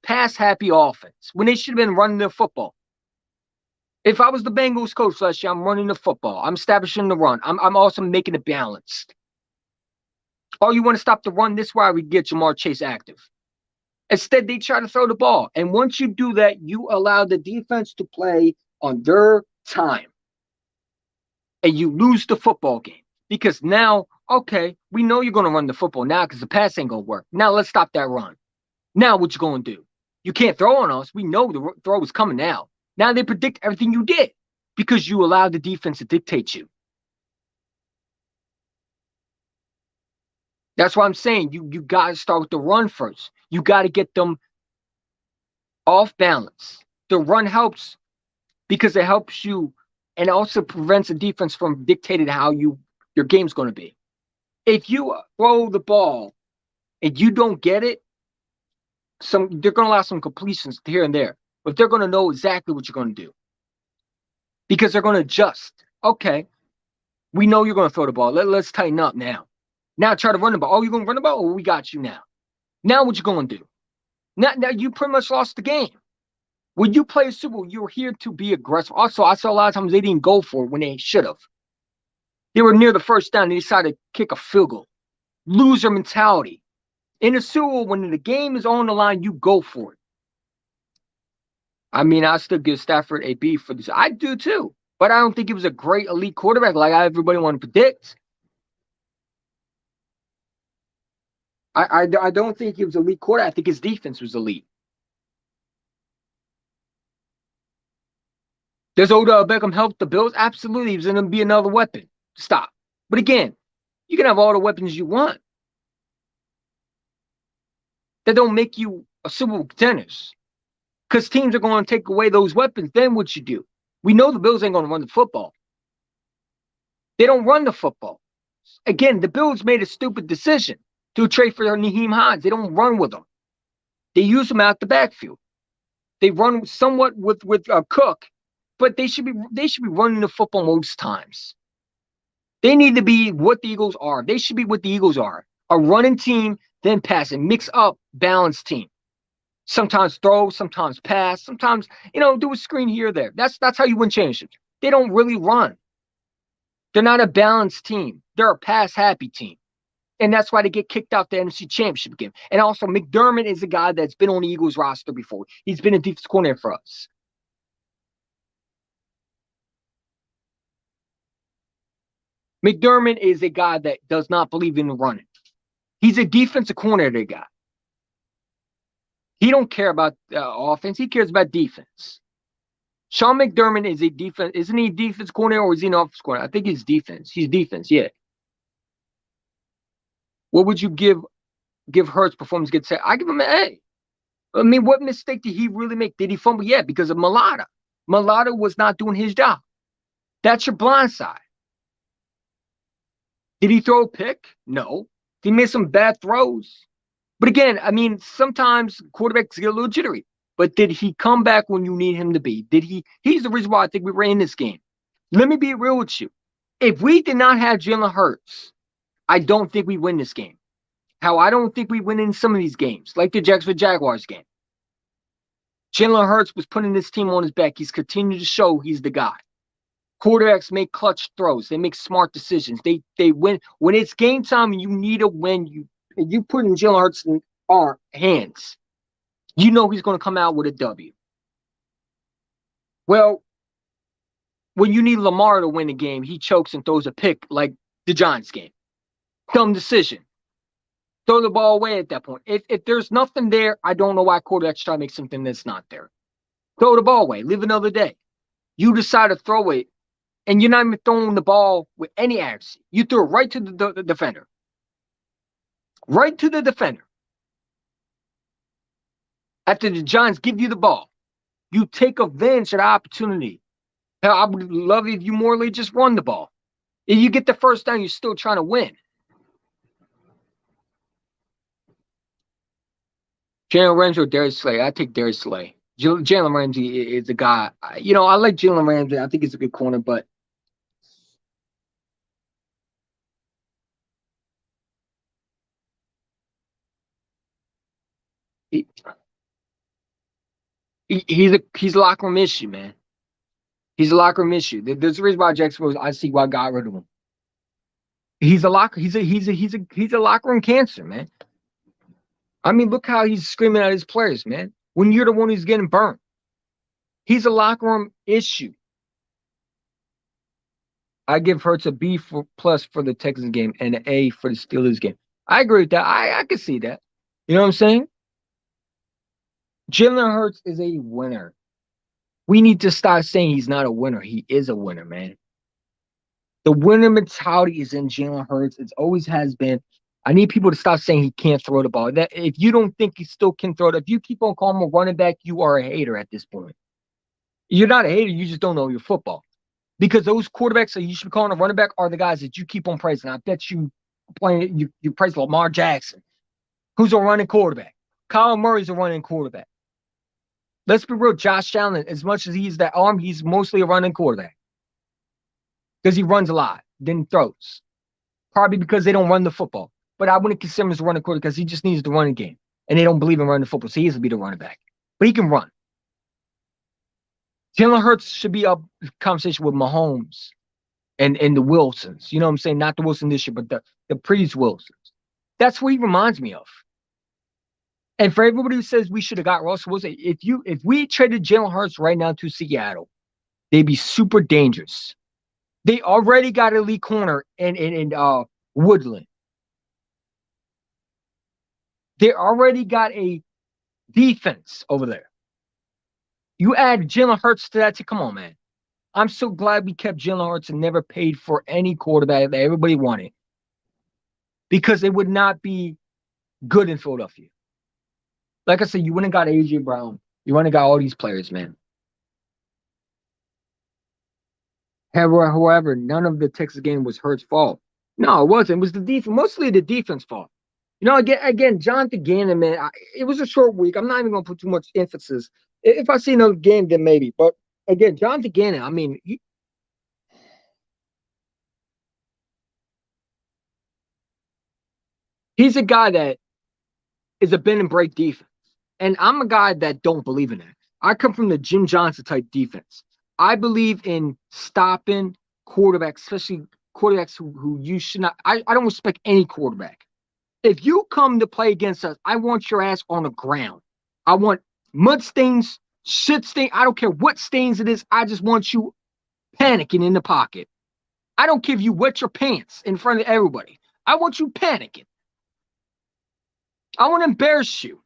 [SPEAKER 1] pass-happy offense when they should have been running their football. If I was the Bengals coach last year, I'm running the football. I'm establishing the run. I'm also making it balanced. Oh, you want to stop the run? This way we get Jamar Chase active. Instead, they try to throw the ball. And once you do that, you allow the defense to play on their time. And you lose the football game. Because now, okay, we know you're going to run the football now because the pass ain't going to work. Now let's stop that run. Now what you going to do? You can't throw on us. We know the throw is coming now. Now they predict everything you did because you allowed the defense to dictate you. That's why I'm saying you got to start with the run first. You got to get them off balance. The run helps because it helps you and also prevents the defense from dictating how your game's going to be. If you throw the ball and you don't get it, they're going to allow some completions here and there, but they're going to know exactly what you're going to do because they're going to adjust. Okay, we know you're going to throw the ball. Let's tighten up now. Now try to run the ball. Oh, you're going to run the ball? Oh, we got you now. Now what you going to do? Now you pretty much lost the game. When you play a Super Bowl, you're here to be aggressive. Also, I saw a lot of times they didn't go for it when they should have. They were near the first down. They decided to kick a field goal. Loser mentality. In a Super Bowl, when the game is on the line, you go for it. I mean, I still give Stafford a B for this. I do too. But I don't think he was a great elite quarterback like everybody wanted to predict. I don't think he was elite quarterback. I think his defense was elite. Does Odell Beckham help the Bills? Absolutely. He's going to be another weapon. Stop. But again, you can have all the weapons you want. That don't make you a Super Bowl contenders. Because teams are going to take away those weapons. Then what you do? We know the Bills ain't going to run the football. They don't run the football. Again, the Bills made a stupid decision to trade for Naheem Hines. They don't run with them. They use them out the backfield. They run somewhat with Cook, but they should be running the football most times. They need to be what the Eagles are. They should be what the Eagles are. A running team, then passing. Mix up, balanced team. Sometimes throw, sometimes pass, sometimes, do a screen here or there. That's how you win championships. They don't really run. They're not a balanced team. They're a pass-happy team. And that's why they get kicked out the NFC Championship game. And also, McDermott is a guy that's been on the Eagles roster before. He's been a defensive coordinator for us. McDermott is a guy that does not believe in running. He's a defensive coordinator guy. He don't care about offense. He cares about defense. Sean McDermott is a defense. Isn't he a defense coordinator or is he an offense coordinator? I think he's defense. He's defense, yeah. What would you give Hurts performance get set? I give him an A. I mean, what mistake did he really make? Did he fumble? Yeah, because of Mulata. Mulata was not doing his job. That's your blind side. Did he throw a pick? No. Did he make some bad throws? But again, I mean, sometimes quarterbacks get a little jittery. But did he come back when you need him to be? Did he? He's the reason why I think we were in this game. Let me be real with you. If we did not have Jalen Hurts, I don't think we win this game. How I don't think we win in some of these games, like the Jacksonville Jaguars game. Jalen Hurts was putting this team on his back. He's continued to show he's the guy. Quarterbacks make clutch throws. They make smart decisions. They win. When it's game time and you need a win, you put in Jalen Hurts' hands. You know he's going to come out with a W. Well, when you need Lamar to win the game, he chokes and throws a pick like the Giants game. Dumb decision. Throw the ball away at that point. If there's nothing there, I don't know why quarterbacks try to make something that's not there. Throw the ball away. Live another day. You decide to throw it, and you're not even throwing the ball with any accuracy. You throw it right to the defender. Right to the defender. After the Giants give you the ball, you take advantage of the opportunity. Hell, I would love if you morally just run the ball. If you get the first down, you're still trying to win. Jalen Ramsey or Darius Slay? I take Darius Slay. Jalen Ramsey is a guy. I like Jalen Ramsey. I think he's a good corner, but he's a locker room issue, man. He's a locker room issue. There's a reason why Jacksonville. I see why I got rid of him. He's a locker. He's a locker room cancer, man. I mean, look how he's screaming at his players, man. When you're the one who's getting burnt, he's a locker room issue. I give Hurts a B plus for the Texans game and an A for the Steelers game. I agree with that. I can see that. You know what I'm saying? Jalen Hurts is a winner. We need to stop saying he's not a winner. He is a winner, man. The winner mentality is in Jalen Hurts. It always has been. I need people to stop saying he can't throw the ball. That if you don't think he still can throw it, if you keep on calling him a running back, you are a hater at this point. You're not a hater. You just don't know your football. Because those quarterbacks that you should be calling a running back are the guys that you keep on praising. I bet you you praise Lamar Jackson, who's a running quarterback. Kyle Murray's a running quarterback. Let's be real, Josh Allen, as much as he's that arm, he's mostly a running quarterback. Because he runs a lot, then throws. Probably because they don't run the football. But I wouldn't consider him as a running quarterback because he just needs the running game. And they don't believe in running the football, so he has to be the running back. But he can run. Jalen Hurts should be up conversation with Mahomes and the Wilsons. You know what I'm saying? Not the Wilson this year, but the previous Wilsons. That's what he reminds me of. And for everybody who says we should have got Russell Wilson, if we traded Jalen Hurts right now to Seattle, they'd be super dangerous. They already got an elite corner in Woodland. They already got a defense over there. You add Jalen Hurts to that, come on, man. I'm so glad we kept Jalen Hurts and never paid for any quarterback that everybody wanted. Because it would not be good in Philadelphia. Like I said, you wouldn't got A.J. Brown. You wouldn't got all these players, man. However, none of the Texas game was Hurts' fault. No, it wasn't. It was the defense, mostly the defense fault. You know, again, Jonathan Gannon, man, it was a short week. I'm not even going to put too much emphasis. If I see another game, then maybe. But again, Jonathan Gannon, I mean, he's a guy that is a bend and break defense. And I'm a guy that don't believe in that. I come from the Jim Johnson type defense. I believe in stopping quarterbacks, especially quarterbacks who you should not. I don't respect any quarterback. If you come to play against us, I want your ass on the ground. I want mud stains, shit stain. I don't care what stains it is. I just want you panicking in the pocket. I don't care if you wet your pants in front of everybody. I want you panicking. I want to embarrass you.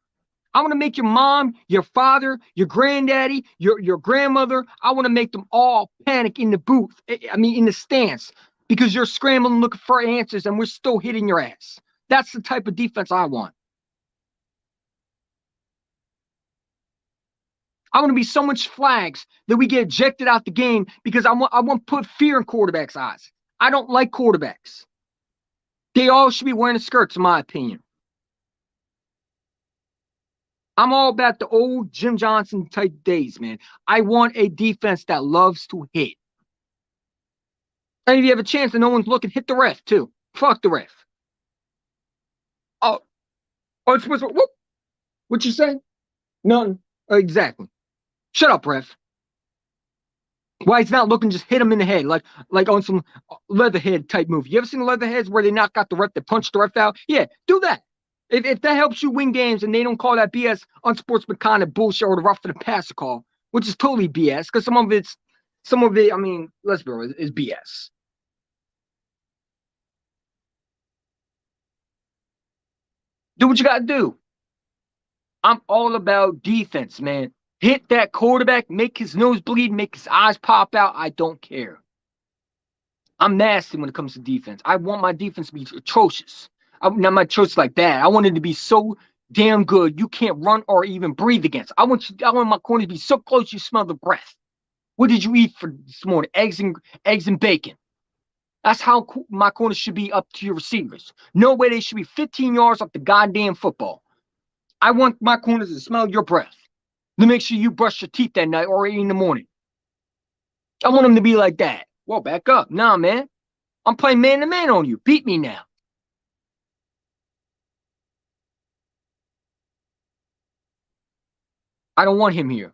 [SPEAKER 1] I want to make your mom, your father, your granddaddy, your grandmother, I want to make them all panic in the booth. I mean, in the stands, because you're scrambling looking for answers and we're still hitting your ass. That's the type of defense I want. I want to be so much flags that we get ejected out the game because I want to put fear in quarterbacks' eyes. I don't like quarterbacks. They all should be wearing skirts, in my opinion. I'm all about the old Jim Johnson type days, man. I want a defense that loves to hit. And if you have a chance and no one's looking, hit the ref, too. Fuck the ref. Oh, it's supposed to, whoop. What you say? Nothing. Exactly. Shut up, ref. Why he's not looking, just hit him in the head, like on some Leatherhead type movie. You ever seen the Leatherheads where they knock out the ref, they punch the ref out? Yeah, do that. If that helps you win games and they don't call that BS unsportsmanlike kind of bullshit or the rough for the passer call, which is totally BS, because some of it, I mean, let's be real, is BS. Do what you got to do. I'm all about defense, man. Hit that quarterback, make his nose bleed, make his eyes pop out. I don't care. I'm nasty when it comes to defense. I want my defense to be atrocious. Not my atrocious like that. I want it to be so damn good you can't run or even breathe against. I want my corner to be so close you smell the breath. What did you eat for this morning? Eggs and bacon. That's how my corners should be up to your receivers. No way they should be 15 yards off the goddamn football. I want my corners to smell your breath. To make sure you brush your teeth that night or in the morning. I want them to be like that. Whoa, back up. Nah, man. I'm playing man-to-man on you. Beat me now. I don't want him here.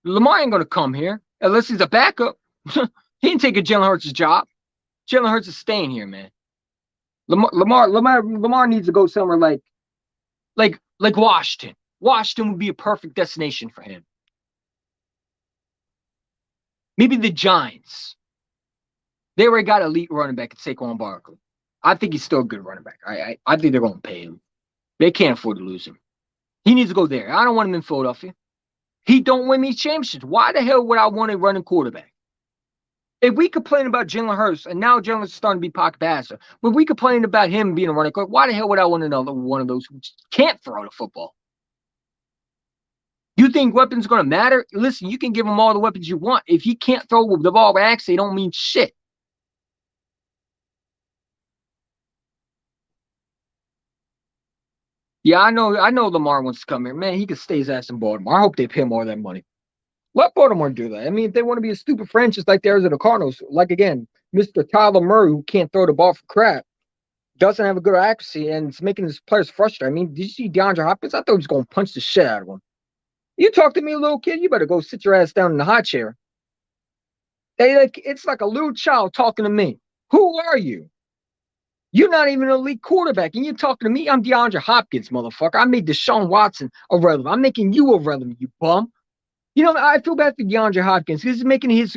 [SPEAKER 1] Lamar ain't going to come here unless he's a backup. He didn't take a Jalen Hurts' job. Jalen Hurts is staying here, man. Lamar needs to go somewhere like Washington. Washington would be a perfect destination for him. Maybe the Giants. They already got elite running back at Saquon Barkley. I think he's still a good running back. I think they're going to pay him. They can't afford to lose him. He needs to go there. I don't want him in Philadelphia. He don't win me championships. Why the hell would I want a running quarterback? If we complain about Jalen Hurts, and now Jalen's starting to be pocket passer, but we complain about him being a running quarterback, why the hell would I want another one of those who can't throw the football? You think weapons are going to matter? Listen, you can give him all the weapons you want. If he can't throw the ball with accuracy, it don't mean shit. Yeah, I know Lamar wants to come here. Man, he could stay his ass in Baltimore. I hope they pay him all that money. Let Baltimore do that. I mean, if they want to be a stupid franchise like the Arizona Cardinals, like again, Mr. Tyler Murray, who can't throw the ball for crap, doesn't have a good accuracy, and it's making his players frustrated. I mean, did you see DeAndre Hopkins? I thought he was going to punch the shit out of him. You talk to me, little kid, you better go sit your ass down in the hot chair. It's like a little child talking to me. Who are you? You're not even an elite quarterback, and you're talking to me. I'm DeAndre Hopkins, motherfucker. I made Deshaun Watson irrelevant. I'm making you irrelevant, you bum. You know, I feel bad for DeAndre Hopkins. He's making his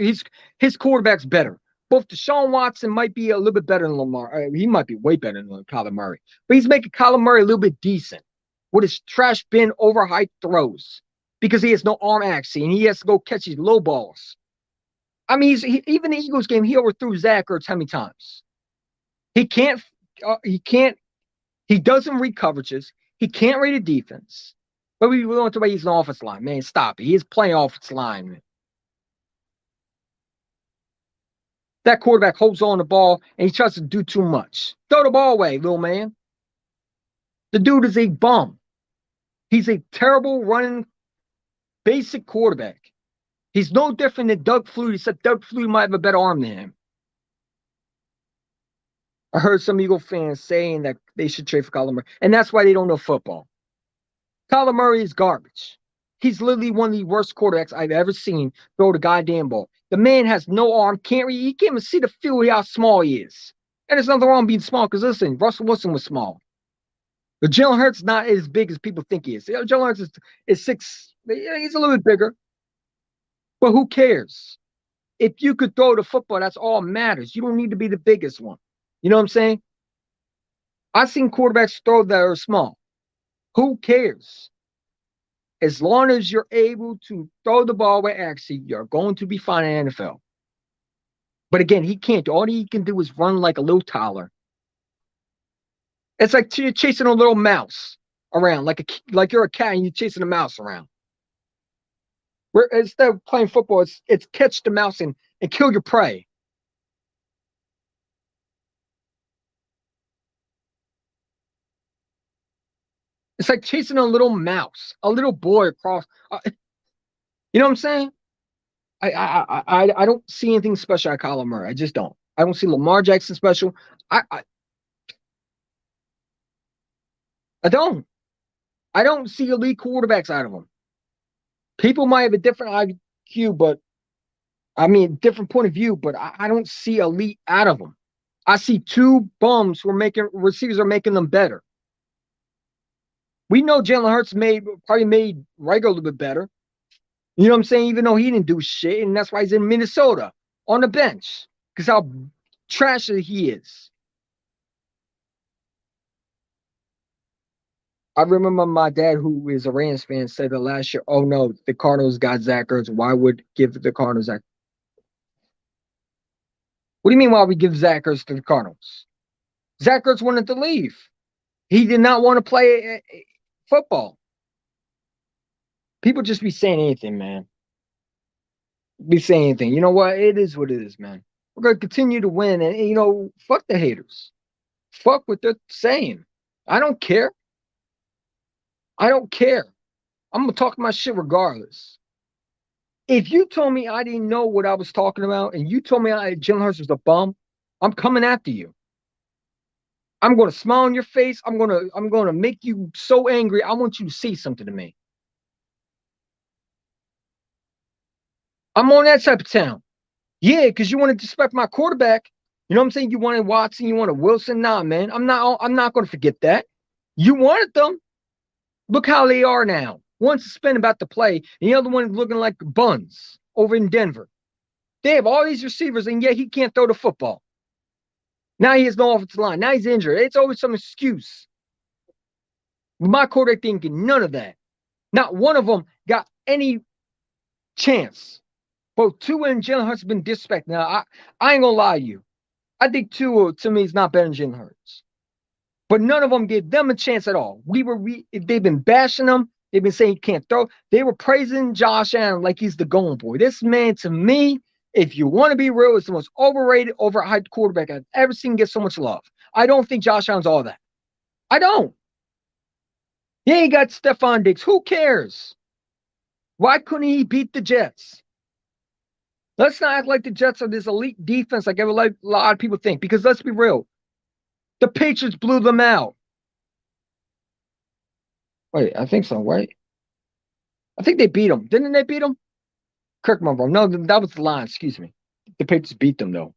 [SPEAKER 1] quarterbacks better. Both Deshaun Watson might be a little bit better than Lamar. He might be way better than Kyler Murray. But he's making Kyler Murray a little bit decent with his trash bin overhyped throws because he has no arm accuracy and he has to go catch these low balls. I mean, even the Eagles game, he overthrew Zach Ertz how many times? He can't. He doesn't read coverages. He can't read a defense. But we want to he's an offensive line. Man, stop it. He is playing offensive line, man. That quarterback holds on the ball and he tries to do too much. Throw the ball away, little man. The dude is a bum. He's a terrible running, basic quarterback. He's no different than Doug Flutie, except Doug Flutie might have a better arm than him. I heard some Eagle fans saying that they should trade for Kyler Murray, and that's why they don't know football. Kyler Murray is garbage. He's literally one of the worst quarterbacks I've ever seen throw the goddamn ball. The man has no arm, he can't even see the field how small he is. And there's nothing wrong being small, because listen, Russell Wilson was small. But Jalen Hurts is not as big as people think he is. Jalen Hurts is 6, he's a little bit bigger. But who cares? If you could throw the football, that's all that matters. You don't need to be the biggest one. You know what I'm saying? I've seen quarterbacks throw that are small. Who cares? As long as you're able to throw the ball with accuracy, you're going to be fine in the NFL. But again, he can't. All he can do is run like a little toddler. It's like chasing a little mouse around, like you're a cat and you're chasing a mouse around. Where instead of playing football, it's catch the mouse and kill your prey. It's like chasing a little mouse, a little boy across. You know what I'm saying? I don't see anything special at Kyler Murray. I just don't. I don't see Lamar Jackson special. I don't. I don't see elite quarterbacks out of him. People might have a different IQ, but I mean, different point of view, but I don't see elite out of them. I see two bums who are making receivers are making them better. We know Jalen Hurts probably made Rager a little bit better. You know what I'm saying? Even though he didn't do shit, and that's why he's in Minnesota on the bench because how trashy he is. I remember my dad, who is a Rams fan, said that last year, "Oh no, the Cardinals got Zach Ertz. Why would give the Cardinals Zach?" What do you mean? Why we give Zach Ertz to the Cardinals? Zach Ertz wanted to leave. He did not want to play football. People just be saying anything, man. Be saying anything. You know what? It is what it is, man. We're gonna continue to win, and you know, fuck the haters. Fuck what they're saying. I don't care. I don't care. I'm gonna talk my shit regardless. If you told me I didn't know what I was talking about, and you told me Jalen Hurts was a bum, I'm coming after you. I'm gonna smile on your face. I'm gonna make you so angry. I want you to say something to me. I'm on that type of town. Yeah, because you want to disrespect my quarterback. You know what I'm saying? You wanted Watson, you wanted Wilson. Nah, man. I'm not gonna forget that. You wanted them. Look how they are now. One suspended about to play, and the other one looking like buns over in Denver. They have all these receivers, and yet he can't throw the football. Now he has no offensive line. Now he's injured. It's always some excuse. My quarterback didn't get none of that. Not one of them got any chance. Both Tua and Jalen Hurts have been disrespected. Now, I ain't gonna lie to you. I think Tua to me is not better than Jalen Hurts. But none of them gave them a chance at all. They've been bashing them. They've been saying he can't throw. They were praising Josh Allen like he's the golden boy. This man, to me, if you want to be real, is the most overrated, overhyped quarterback I've ever seen get so much love. I don't think Josh Allen's all that. I don't. Yeah, he got Stephon Diggs. Who cares? Why couldn't he beat the Jets? Let's not act like the Jets are this elite defense like a lot of people think. Because let's be real, the Patriots blew them out. Wait, I think so, right? I think they beat them. Didn't they beat them? Kirk Monroe. No, that was the line. Excuse me. The Patriots beat them though.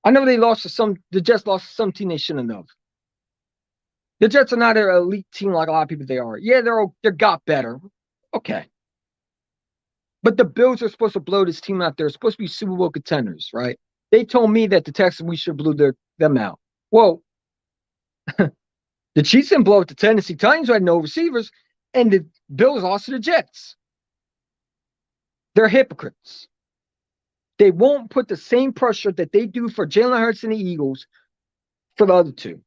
[SPEAKER 1] I know they lost to some. The Jets lost to some team they shouldn't have. The Jets are not an elite team like a lot of people they are. Yeah, they're got better. Okay, but the Bills are supposed to blow this team out. They're supposed to be Super Bowl contenders, right? They told me that the Texans we should blow them out. Well, the Chiefs didn't blow out the Tennessee Titans who had no receivers, and the Bills lost to the Jets. They're hypocrites. They won't put the same pressure that they do for Jalen Hurts and the Eagles for the other two.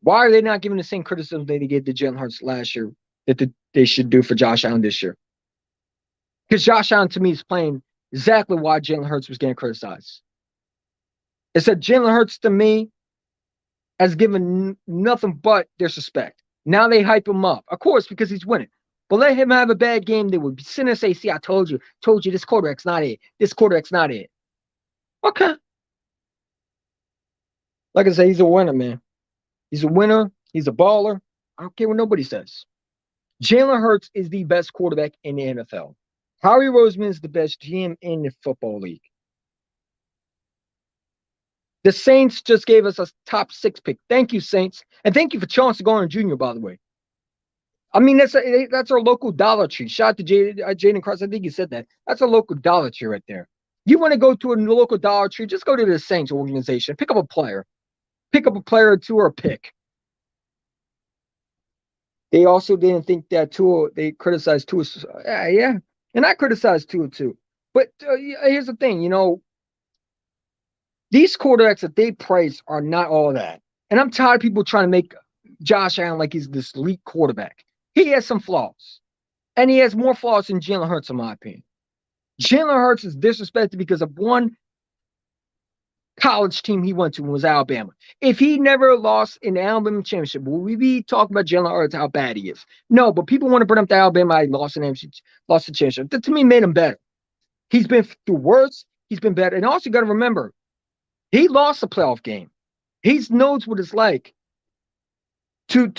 [SPEAKER 1] Why are they not giving the same criticism they gave to Jalen Hurts last year that they should do for Josh Allen this year? Because Josh Allen, to me, is playing exactly why Jalen Hurts was getting criticized. It's that Jalen Hurts, to me, has given nothing but disrespect. Now they hype him up, of course, because he's winning. But let him have a bad game, they would sit and say, see, I told you, this quarterback's not it. This quarterback's not it. Okay. Like I say, he's a winner, man. He's a winner. He's a baller. I don't care what nobody says. Jalen Hurts is the best quarterback in the NFL. Howie Roseman is the best GM in the football league. The Saints just gave us a top 6 pick. Thank you, Saints. And thank you for Chauncey Garner Jr., by the way. I mean, that's our local Dollar Tree. Shout out to Jaden Cross. I think you said that. That's a local Dollar Tree right there. You want to go to a local Dollar Tree, just go to the Saints organization. Pick up a player. Pick up a player or two or a pick. They also didn't think that Tua, they criticized Tua. Yeah. And I criticized Tua too. But here's the thing, these quarterbacks that they praise are not all that. And I'm tired of people trying to make Josh Allen like he's this elite quarterback. He has some flaws. And he has more flaws than Jalen Hurts, in my opinion. Jalen Hurts is disrespected because of one college team he went to was Alabama. If he never lost in the Alabama championship, will we be talking about Jalen Hurts, how bad he is? No, but people want to bring up the Alabama, he lost the championship. That to me made him better. He's been through worse. He's been better. And also you got to remember, he lost a playoff game. He knows what it's like to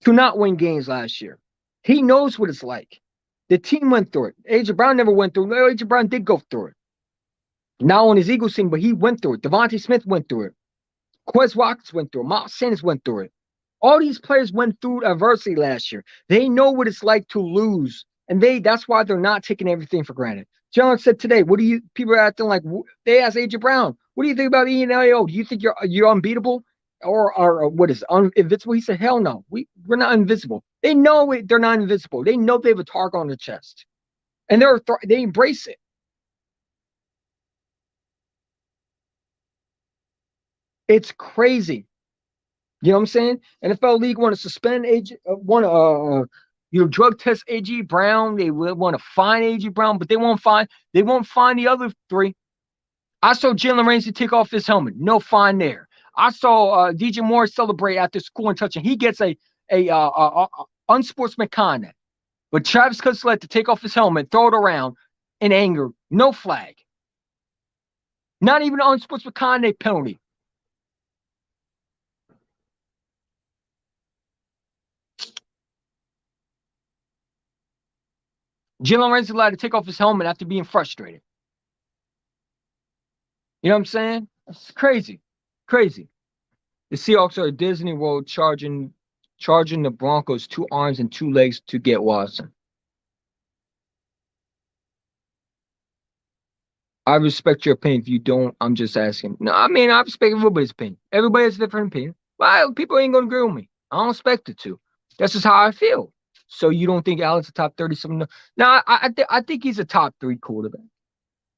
[SPEAKER 1] not win games last year. He knows what it's like. The team went through it. A.J. Brown never went through it. A.J. Brown did go through it. Not on his Eagles team, but he went through it. Devontae Smith went through it. Quez Watkins went through it. Miles Sanders went through it. All these players went through adversity last year. They know what it's like to lose. And that's why they're not taking everything for granted. John said today, people are acting like, they asked A.J. Brown, what do you think about ENIO? Do you think you're unbeatable? Or what is it, invincible? He said, hell no. We're not invincible. They know they're not invincible. They know they have a target on their chest. And they embrace it. It's crazy. You know what I'm saying? NFL League want to suspend drug test AG Brown. They want to fine AG Brown, but they won't fine the other 3. I saw Jalen Ramsey take off his helmet. No fine there. I saw DJ Moore celebrate after scoring touchdown. He gets a unsportsmanlike conduct. But Travis Kelce had to take off his helmet, throw it around in anger. No flag. Not even an unsportsmanlike conduct penalty. Jalen Hurts is allowed to take off his helmet after being frustrated. You know what I'm saying? It's crazy. Crazy. The Seahawks are at Disney World charging the Broncos 2 arms and 2 legs to get Watson. I respect your opinion. If you don't, I'm just asking. No, I mean, I respect everybody's opinion. Everybody has a different opinion. Well, people ain't going to agree with me. I don't expect it to. That's just how I feel. So you don't think Allen's a top 30 something? No, I think he's a top 3 quarterback.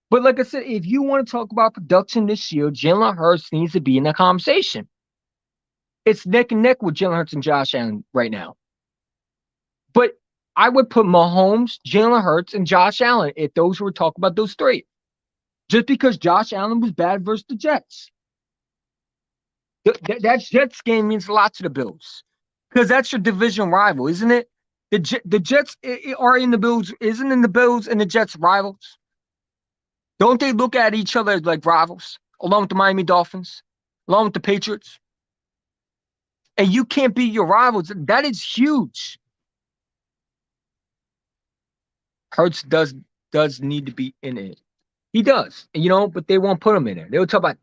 [SPEAKER 1] But like I said, if you want to talk about production this year, Jalen Hurts needs to be in that conversation. It's neck and neck with Jalen Hurts and Josh Allen right now. But I would put Mahomes, Jalen Hurts, and Josh Allen if those were talking about those 3. Just because Josh Allen was bad versus the Jets. That Jets game means a lot to the Bills because that's your division rival, isn't it? The Jets are in the Bills, isn't in the Bills and the Jets rivals? Don't they look at each other as like rivals, along with the Miami Dolphins, along with the Patriots? And you can't beat your rivals. That is huge. Hurts does need to be in it. He does, but they won't put him in there. They'll talk about,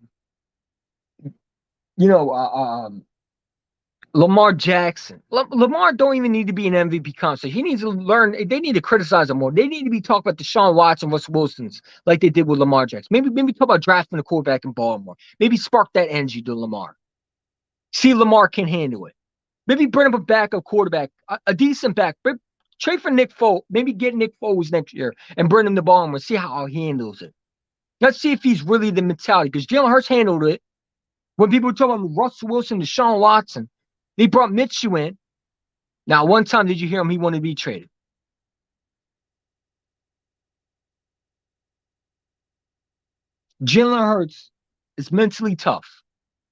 [SPEAKER 1] Lamar Jackson. Lamar don't even need to be an MVP conversation. He needs to learn. They need to criticize him more. They need to be talking about Deshaun Watson, Russell Wilson's, like they did with Lamar Jackson. Maybe talk about drafting a quarterback in Baltimore. Maybe spark that energy to Lamar. See Lamar can handle it. Maybe bring up a backup quarterback, a decent back. Trade for Nick Foles. Maybe get Nick Foles next year and bring him to Baltimore. See how he handles it. Let's see if he's really the mentality. Because Jalen Hurts handled it. When people were talking about Russell Wilson, Deshaun Watson, they brought Minshew in. Now, one time did you hear him? He wanted to be traded. Jalen Hurts is mentally tough.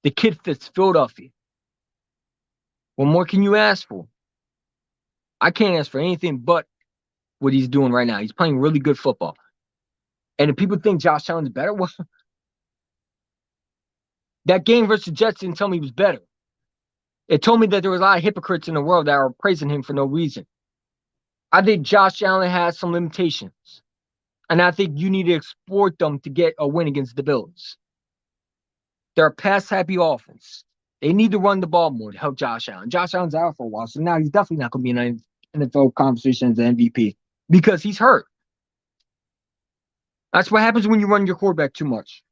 [SPEAKER 1] The kid fits Philadelphia. What more can you ask for? I can't ask for anything but what he's doing right now. He's playing really good football. And if people think Josh Allen's better, well, that game versus the Jets didn't tell me he was better. It told me that there was a lot of hypocrites in the world that were praising him for no reason. I think Josh Allen has some limitations. And I think you need to exploit them to get a win against the Bills. They're a pass-happy offense. They need to run the ball more to help Josh Allen. Josh Allen's out for a while, so now he's definitely not going to be in an NFL conversation as an MVP because he's hurt. That's what happens when you run your quarterback too much.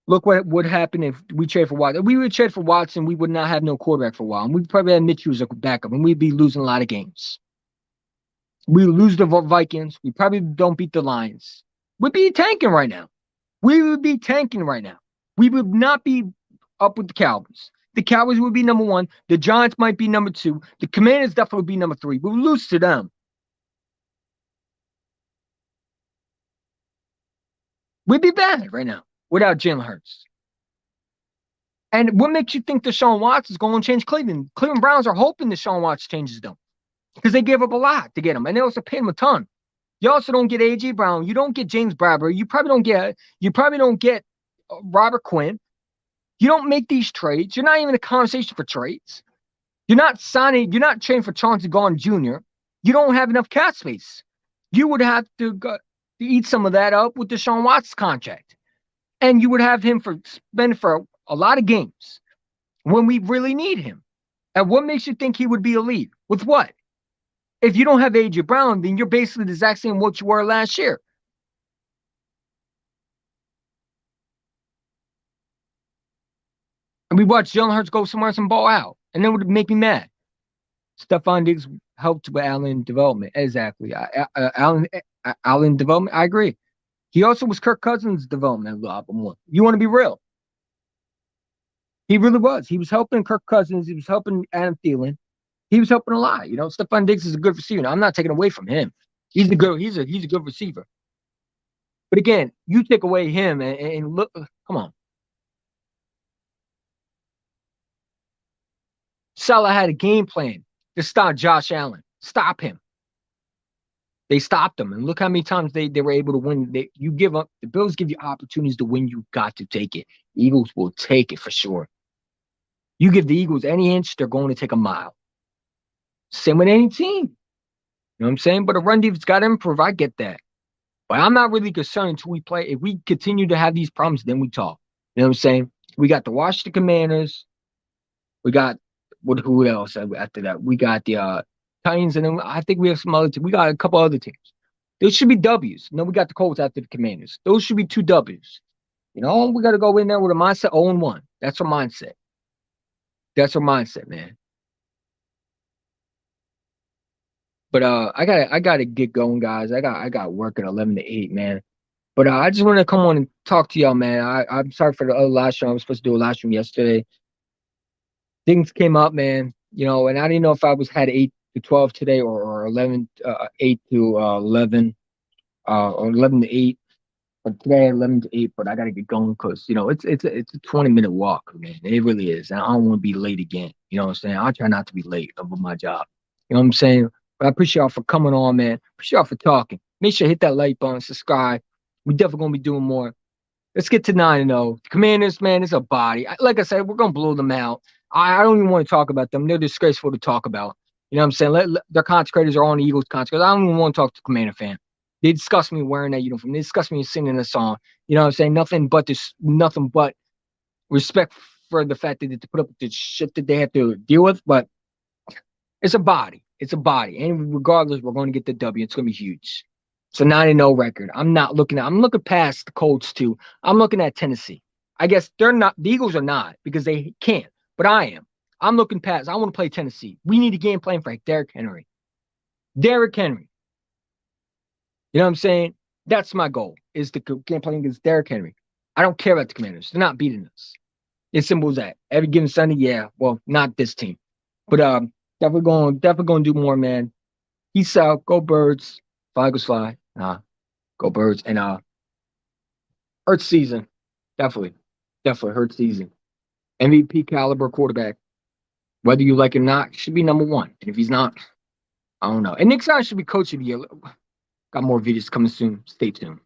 [SPEAKER 1] Look what would happen if we trade for Watson. If we would trade for Watson, we would not have no quarterback for a while. And we'd probably have Mitchell as a backup, and we'd be losing a lot of games. We lose the Vikings. We probably don't beat the Lions. We'd be tanking right now. We would be tanking right now. We would not be up with the Cowboys. The Cowboys would be number 1. The Giants might be number 2. The Commanders definitely would be number 3. We would lose to them. We'd be bad right now without Jalen Hurts. And what makes you think Deshaun Watson is going to change Cleveland? Cleveland Browns are hoping Deshaun Watson changes them because they gave up a lot to get him, and they also paid him a ton. You also don't get A.J. Brown. You don't get James Bradbury. You probably don't get Robert Quinn. You don't make these trades. You're not even in a conversation for trades. You're not trading for Chauncey Gardner Jr. You don't have enough cap space. You would have to eat some of that up with Deshaun Watson's contract. And you would have him spend for a lot of games when we really need him. And what makes you think he would be elite? With what? If you don't have A.J. Brown, then you're basically the exact same what you were last year. And we watched Jalen Hurts go somewhere else and ball out. And then it would make me mad. Stephon Diggs helped with Allen development. Exactly. Allen development, I agree. He also was Kirk Cousins' development a lot more. You want to be real. He really was. He was helping Kirk Cousins. He was helping Adam Thielen. He was helping a lot. Stephon Diggs is a good receiver. Now, I'm not taking away from him. He's a good receiver. But again, you take away him and look, come on. Salah had a game plan to stop Josh Allen. Stop him. They stopped him. And look how many times they were able to win. The Bills give you opportunities to win. You got to take it. The Eagles will take it for sure. You give the Eagles any inch, they're going to take a mile. Same with any team. You know what I'm saying? But a run defense got to improve. I get that. But I'm not really concerned until we play. If we continue to have these problems, then we talk. You know what I'm saying? We got the Washington Commanders. We got who else after that? We got the Titans, and then I think we have some other teams. We got a couple other teams. Those should be W's. No, we got the Colts after the Commanders. Those should be 2 W's. You know, we got to go in there with a mindset 0-1. That's our mindset. That's our mindset, man. But I gotta get going, guys. I got work at 11 to 8, man. But I just want to come on and talk to y'all, man. I'm sorry for the other live stream. I was supposed to do a live stream yesterday. Things came up, man. You know, and I didn't know if I was had 8 to 12 today or 8 to 11, or 11 to 8. But today 11 to 8. But I gotta get going because it's a 20-minute walk, man. It really is. And I don't want to be late again. You know what I'm saying? I try not to be late over my job. You know what I'm saying? But I appreciate y'all for coming on, man. Appreciate y'all for talking. Make sure to hit that like button, subscribe. We definitely gonna be doing more. Let's get to 9-0. The Commanders, man, is a body. Like I said, we're gonna blow them out. I don't even want to talk about them. They're disgraceful to talk about. You know what I'm saying? Their consecrators are on the Eagles consecrators. I don't even want to talk to Commander fan. They disgust me wearing that uniform. They disgust me singing a song. You know what I'm saying? Nothing but respect for the fact that they put up with the shit that they have to deal with. But it's a body. It's a body. And regardless, we're going to get the W. It's going to be huge. It's a 9-0 record. I'm looking past the Colts too. I'm looking at Tennessee. I guess they're not, the Eagles are not because they can't, but I am. I'm looking past. I want to play Tennessee. We need a game plan for Derrick Henry. Derrick Henry. You know what I'm saying? That's my goal, is the game plan against Derrick Henry. I don't care about the Commanders. They're not beating us. It's simple as that. Every given Sunday, yeah. Well, not this team. But definitely going to do more, man. Peace out. Go Birds. Fly goes fly. Go Birds. And Hurt season. Definitely. Definitely hurt season. MVP caliber quarterback. Whether you like it or not, should be #1. And if he's not, I don't know. And Nick Sirianni should be coach of the year. Got more videos coming soon. Stay tuned.